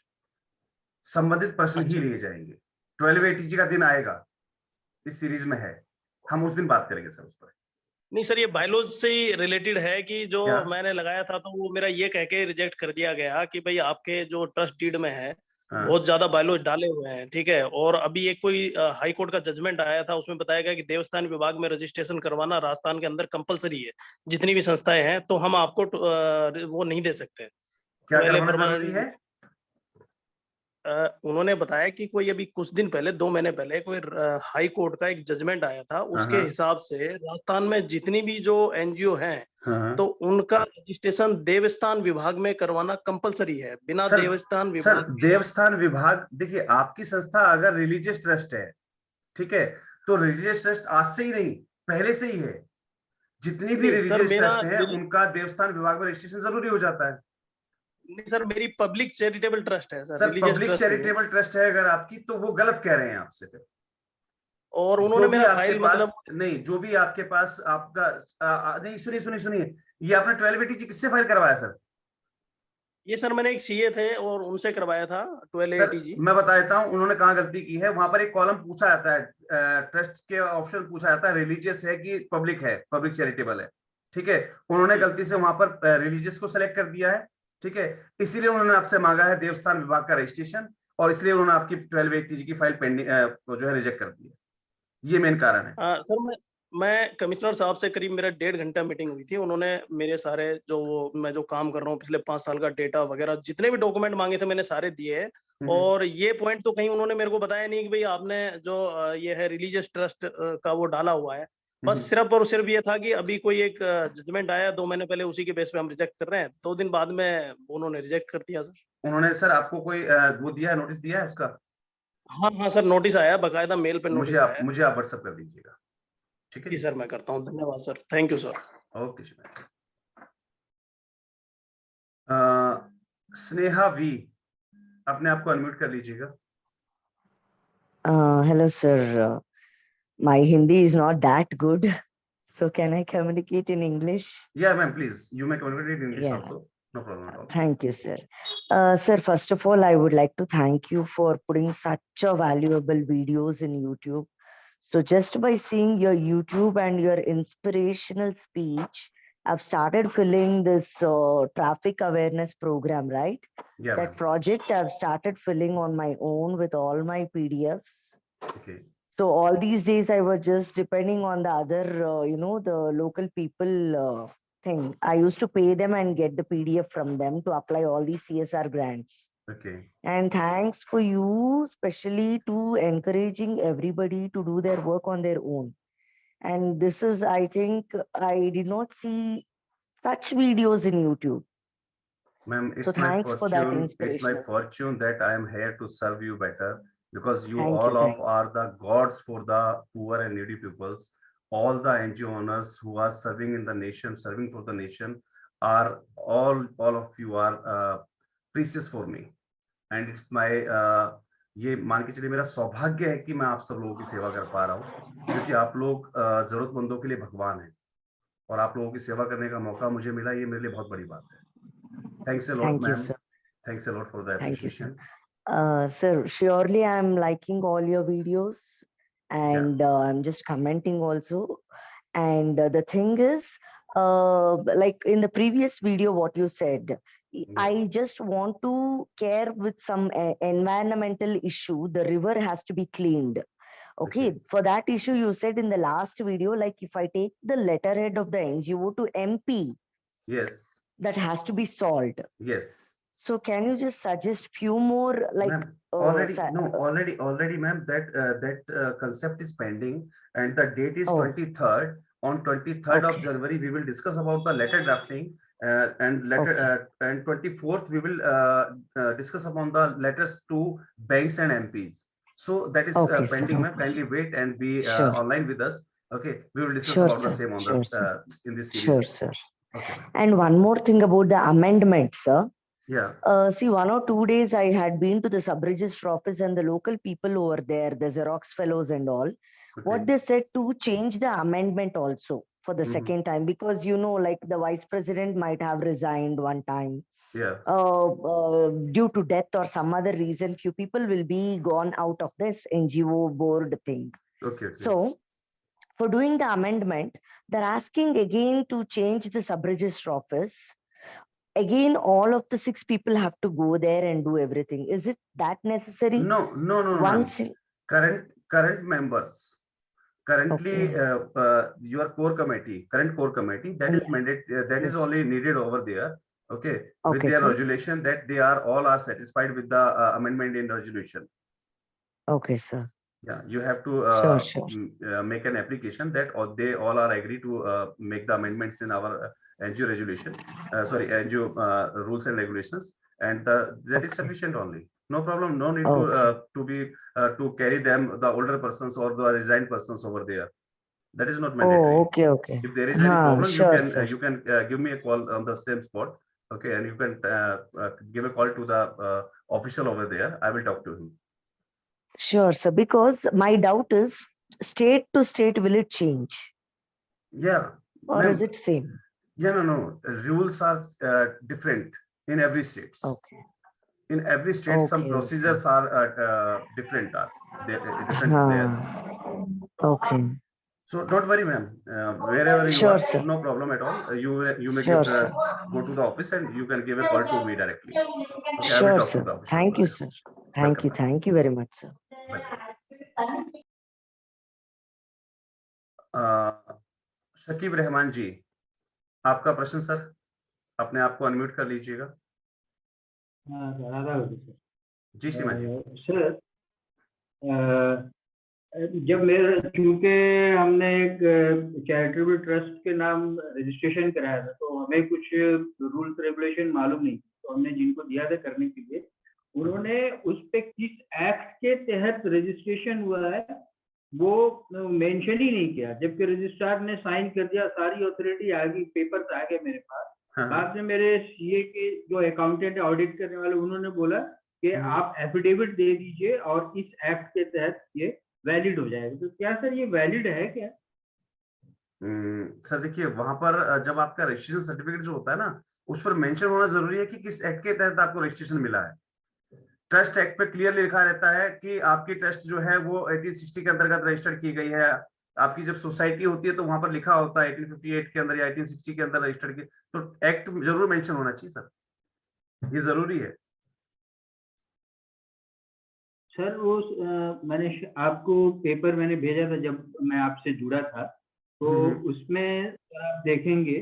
संबंधित प्रश्न ही अच्छा, लिए जाएंगे। 12 ATG का दिन आएगा, इस सीरीज में है, हम उस दिन बात करेंगे सर उस पर। नहीं सर, ये बायोलॉज से ही रिलेटेड है कि जो क्या? मैंने लगाया था, तो वो मेरा ये कह के रिजेक्ट कर दिया गया कि भाई आपके जो ट्रस्ट डीड में है हाँ। बहुत ज्यादा बायोलॉज डाले हुए हैं, ठीक है। और अभी एक कोई हाई कोर्ट का जजमेंट आया था, उसमें बताया गया कि देवस्थान विभाग में रजिस्ट्रेशन करवाना राजस्थान के अंदर कंपलसरी है, जितनी भी संस्थाएं हैं, तो हम आपको वो नहीं दे सकते। क्या पहले करवाना जरूरी परमानेंट है? उन्होंने बताया कि कोई अभी कुछ दिन पहले, 2 महीने पहले, कोई हाई कोर्ट का एक जजमेंट आया था, उसके हिसाब से राजस्थान में जितनी भी जो एनजीओ हैं, तो उनका रजिस्ट्रेशन देवस्थान विभाग में करवाना कंपलसरी है। बिना देवस्थान विभाग, सर देवस्थान विभाग, देखिए आपकी संस्था अगर रिलीजियस ट्रस्ट है, ठीक है, तो रिलीजियस ट्रस्ट आज से ही नहीं, पहले से ही है। जितनी भी रिलीजियस ट्रस्ट है उनका देवस्थान विभाग में रजिस्ट्रेशन जरूरी हो जाता है। नहीं सर, मेरी पब्लिक चैरिटेबल ट्रस्ट है sir, sir public charitable trust है अगर आपकी, तो वो गलत कह रहे हैं आपसे फिर। और उन्होंने मेरा फाइल मतलब नहीं, जो भी आपके पास आपका नहीं, सुनिए, ये आपने 12 ATG किससे फाइल करवाया सर? ये सर मैंने एक सीए थे और उनसे करवाया था 12 ATG। मैं बता देता हूँ उन्होंने कहाँ गलती की है। वहां पर एक कॉलम पूछा जाता है, ट्रस्ट के ऑप्शन पूछा जाता है, रिलीजियस है कि पब्लिक है, पब्लिक चैरिटेबल है, ठीक है। उन्होंने गलती से वहां पर रिलीजियस को सेलेक्ट कर दिया है, ठीक है। इसीलिए उन्होंने आपसे मांगा है देवस्थान विभाग का रजिस्ट्रेशन, और इसलिए उन्होंने आपकी 12 ATG की फाइल पेंडिंग जो है रिजेक्ट कर दी है। ये मेन कारण है। सर मैं कमिश्नर साहब से करीब मेरा 1.5 घंटा मीटिंग हुई थी। उन्होंने मेरे सारे मैं जो काम कर रहा हूँ पिछले 5 साल का डेटा वगैरह, जितने भी डॉक्यूमेंट मांगे थे, मैंने सारे दिए। और ये पॉइंट तो कहीं उन्होंने मेरे को बताया नहीं कि भाई आपने जो ये है रिलीजियस ट्रस्ट का वो डाला हुआ है। बस सिर्फ और सिर्फ ये था कि अभी कोई एक जजमेंट आया 2 महीने पहले, उसी के बेस पे हम रिजेक्ट कर रहे हैं। 2 दिन बाद में उन्होंने रिजेक्ट कर दिया सर। उन्होंने सर आपको कोई वो दिया है, नोटिस दिया है उसका? हाँ सर, नोटिस आया, बकायदा मेल पे नोटिस आया। मुझे आप व्हाट्सएप कर दीजिएगा, ठीक है जी सर, मैं करता हूँ। धन्यवाद sir, thank you sir. Okay. Sneha V, अपने आप को अनम्यूट कर लीजिएगा। Hello, sir. My Hindi is not that good, so can I communicate in English? Yeah, ma'am, please. You may communicate in English Yeah. also. No problem at all. Thank you, sir. Sir, first of all, I would like to thank you for putting such a valuable videos in YouTube. So just by seeing your YouTube and your inspirational speech, I've started filling this traffic awareness program, right? Yeah, That ma'am. project I've started filling on my own with all my PDFs. Okay. So all these days I was just depending on the other, the local people thing. I used to pay them and get the PDF from them to apply all these CSR grants. Okay. And thanks for you, especially to encouraging everybody to do their work on their own. And this is, I think, I did not see such videos in YouTube. Ma'am, So it's my thanks for that fortune. It's my inspiration. fortune that I am here to serve you better, because you Thank all you. of are the gods for the poor and needy peoples. All the NGO owners who are serving in the nation, serving for the nation, are all of you are precious for me. And it's my ये मान के चलिए मेरा सौभाग्य है कि मैं आप सब लोगों की सेवा कर पा रहा हूँ, क्योंकि आप लोग जरूरतमंदों के लिए भगवान हैं, और आप लोगों की सेवा करने का मौका मुझे मिला, ये मेरे लिए बहुत बड़ी बात है। Thanks a lot, Thank you, ma'am. sir. Thanks a lot for the Thank you, sir. appreciation. Sir, surely I'm liking all your videos, and I'm just commenting also. And the thing is, like in the previous video, what you said, I just want to care with some environmental issue. The river has to be cleaned. Okay, for that issue, you said in the last video, like if I take the letterhead of the NGO to MP, Yes. that has to be solved. Yes. So can you just suggest few more, like already, ma'am, that concept is pending, and the date is 23rd. On 23rd of January, we will discuss about the letter drafting, and 24th we will discuss upon the letters to banks and MPs. So that is pending, ma'am. Kindly wait and be online with us. Okay, we will discuss about the same on the in this series. Sure, sir. Okay. And one more thing about the amendment, sir. Yeah. See, 1 or 2 days I had been to the sub-register office, and the local people over there, the Xerox fellows and all, what they said to change the amendment also for the second time, because like the vice president might have resigned one time. Yeah. Due to death or some other reason, few people will be gone out of this NGO board thing. Okay. So for doing the amendment, they're asking again to change the sub-register office. Again, all of the 6 people have to go there and do everything. Is it that necessary? No. Once current members, currently your current core committee, that is mandate, that is only needed over there. Okay. With their resolution that they all are satisfied with the amendment in resolution. Okay, sir. Yeah, you have to make an application that they all are agree to make the amendments in our NGO resolution, NGO rules and regulations, and that is sufficient only. No problem. No need to carry them, the older persons or the resigned persons over there. That is not mandatory. Okay. If there is any problem, you can give me a call on the same spot. Okay, and you can give a call to the official over there. I will talk to him. Sure, sir. Because my doubt is, state to state, will it change? Yeah. Or is it same? Yeah, no. Rules are different in every state. Okay. In every state, some procedures are different. Okay. So don't worry, ma'am. Wherever you are, sir. No problem at all. You may Sure, go to the office and you can give a call to me directly. Okay, Sure, I will talk sir. to the office. Thank you, sir. Thank you very much, sir. Shakib Rahman जी, आपका प्रश्न sir, अपने आप को unmute कर लीजिएगा। जी श्रीमान जी। Sir, जब चूंकि हमने एक चैरिटेबल ट्रस्ट के नाम रजिस्ट्रेशन कराया था, तो हमें कुछ रूल्स रेगुलेशन मालूम नहीं, तो हमने जिनको दिया था करने के लिए, उन्होंने उस पे किस एक्ट के तहत रजिस्ट्रेशन हुआ है वो मेंशन ही नहीं किया, जबकि रजिस्ट्रार ने साइन कर दिया, सारी अथॉरिटी आ गई, पेपर्स आ गए मेरे पास। बाद में मेरे सीए के जो अकाउंटेंट ऑडिट करने वाले, उन्होंने बोला कि आप एफिडेविट दे दीजिए और इस एक्ट के तहत ये वैलिड हो जाएगा। तो क्या सर ये वैलिड है क्या? सर देखिए, वहां पर जब आपका रजिस्ट्रेशन सर्टिफिकेट जो होता है ना, उस पर मेंशन होना जरूरी है कि किस एक्ट के तहत आपको रजिस्ट्रेशन मिला है। ट्रस्ट एक्ट पे क्लियरली लिखा रहता है कि आपकी ट्रस्ट जो है वो 1860 के अंतर्गत रजिस्टर्ड की गई है। आपकी जब सोसाइटी होती है तो वहां पर लिखा होता है 1858 के अंदर या 1860 के अंदर रजिस्टर्ड की। तो एक्ट जरूर मेंशन होना चाहिए सर, ये जरूरी है। सर वो मैंने आपको पेपर मैंने भेजा था जब मैं आपसे जुड़ा था, तो उसमें आप देखेंगे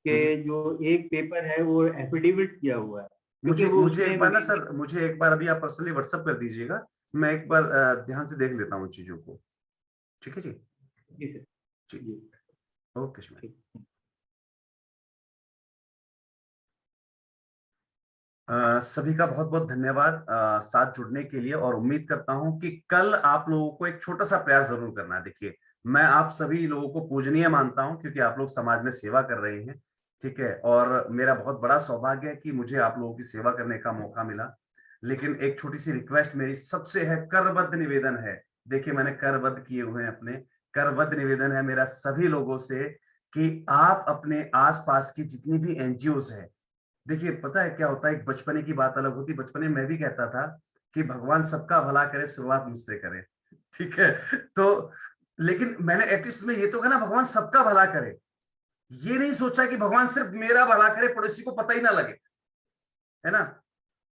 कि जो एक पेपर है वो एफिडेविट किया हुआ है। मुझे एक बार ना सर, मुझे एक बार अभी आप पर्सनली व्हाट्सएप कर दीजिएगा, मैं एक बार ध्यान से देख लेता हूँ चीजों को। ठीक है जी? जी सर। जी, ओके सर। सभी का बहुत बहुत धन्यवाद साथ जुड़ने के लिए, और उम्मीद करता हूं कि कल आप लोगों को एक छोटा सा प्रयास जरूर करना है। देखिए, मैं आप सभी लोगों को पूजनीय मानता हूं क्योंकि आप लोग समाज में सेवा कर रहे हैं, ठीक है, और मेरा बहुत बड़ा सौभाग्य है कि मुझे आप लोगों की सेवा करने का मौका मिला। लेकिन एक छोटी सी रिक्वेस्ट मेरी सबसे है, करबद्ध निवेदन है। देखिए, मैंने करबद्ध किए हुए हैं अपने, करबद्ध निवेदन है मेरा सभी लोगों से कि आप अपने आसपास की जितनी भी एनजीओज है, देखिए पता है क्या होता है, एक बचपने की बात अलग होती। बचपने में मैं भी कहता था कि भगवान सबका भला करे, शुरुआत मुझसे करे, ठीक है। तो लेकिन मैंने एटलीस्ट में ये तो कहा ना, भगवान सबका भला करे, ये नहीं सोचा कि भगवान सिर्फ मेरा भला करे, पड़ोसी को पता ही ना लगे, है ना।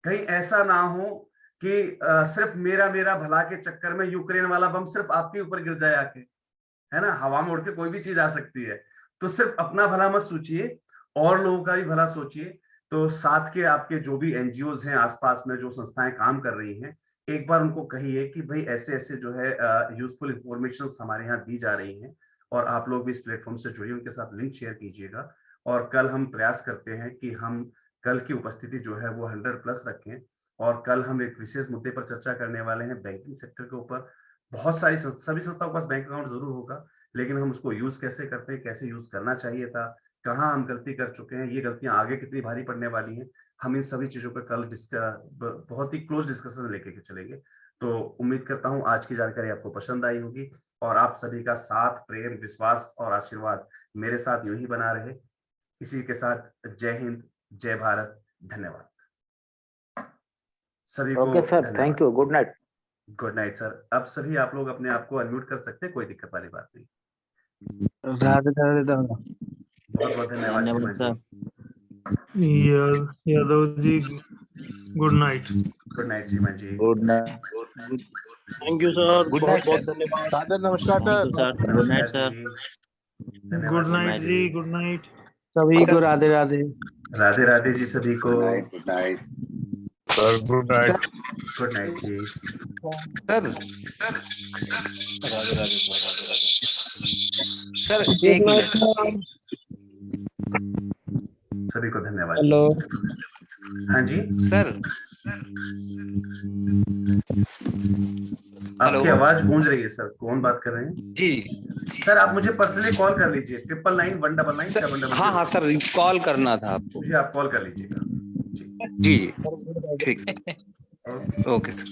कहीं ऐसा ना हो कि सिर्फ मेरा मेरा भला के चक्कर में यूक्रेन वाला बम सिर्फ आपके ऊपर गिर जाए आके, है ना। हवा में उड़ के कोई भी चीज आ सकती है। तो सिर्फ अपना भला मत सोचिए, और लोगों का भी भला सोचिए। तो साथ के आपके जो भी एनजीओज हैं, आसपास में जो संस्थाएं काम कर रही हैं, एक बार उनको कहिए कि भाई ऐसे ऐसे जो है यूजफुल इंफॉर्मेशन हमारे यहाँ दी जा रही हैं, और आप लोग भी इस प्लेटफॉर्म से जुड़िए, उनके साथ लिंक शेयर कीजिएगा। और कल हम प्रयास करते हैं कि हम कल की उपस्थिति जो है वो 100+ रखें। और कल हम एक विशेष मुद्दे पर चर्चा करने वाले हैं, बैंकिंग सेक्टर के ऊपर। बहुत सारी सभी संस्थाओं के पास बैंक अकाउंट जरूर होगा, लेकिन हम उसको यूज कैसे करते हैं, कैसे यूज करना चाहिए था, कहाँ हम गलती कर चुके हैं, ये गलतियां आगे कितनी भारी पड़ने वाली हैं, हम इन सभी चीजों पर कल बहुत ही क्लोज डिस्कशन लेके के चलेंगे। तो उम्मीद करता हूं आज की जानकारी आपको पसंद आई होगी, और आप सभी का साथ, प्रेम, विश्वास और आशीर्वाद मेरे साथ यूं ही बना रहे। इसी के साथ जय हिंद, जय भारत, धन्यवाद सभी को। Okay sir, thank you, good night. Good night sir. अब सभी आप लोग अपने आप को अनम्यूट कर सकते हैं, कोई दिक्कत वाली बात नहीं। राधे राधे दादा। बहुत बहुत धन्यवाद श्रीमान जी। Yadav ji, good night. Good night श्रीमान जी। Good night. Thank you sir, good बहुत नाइट बहुत धन्यवाद। दादा नमस्कार sir. Good night sir. Good night जी, गुड नाइट सभी को। राधे राधे। राधे राधे जी सभी को। Good night sir, good night. Good night जी सर। राधे राधे सर, एक मिनट। सभी को धन्यवाद। हेलो। हाँ जी सर, आपकी आवाज गूंज रही है सर, कौन बात कर रहे हैं जी सर? आप मुझे पर्सनली कॉल कर लीजिए, 999199 हाँ सर, कॉल करना था आपको। मुझे आप कॉल कर लीजिएगा जी ठीक, ओके सर।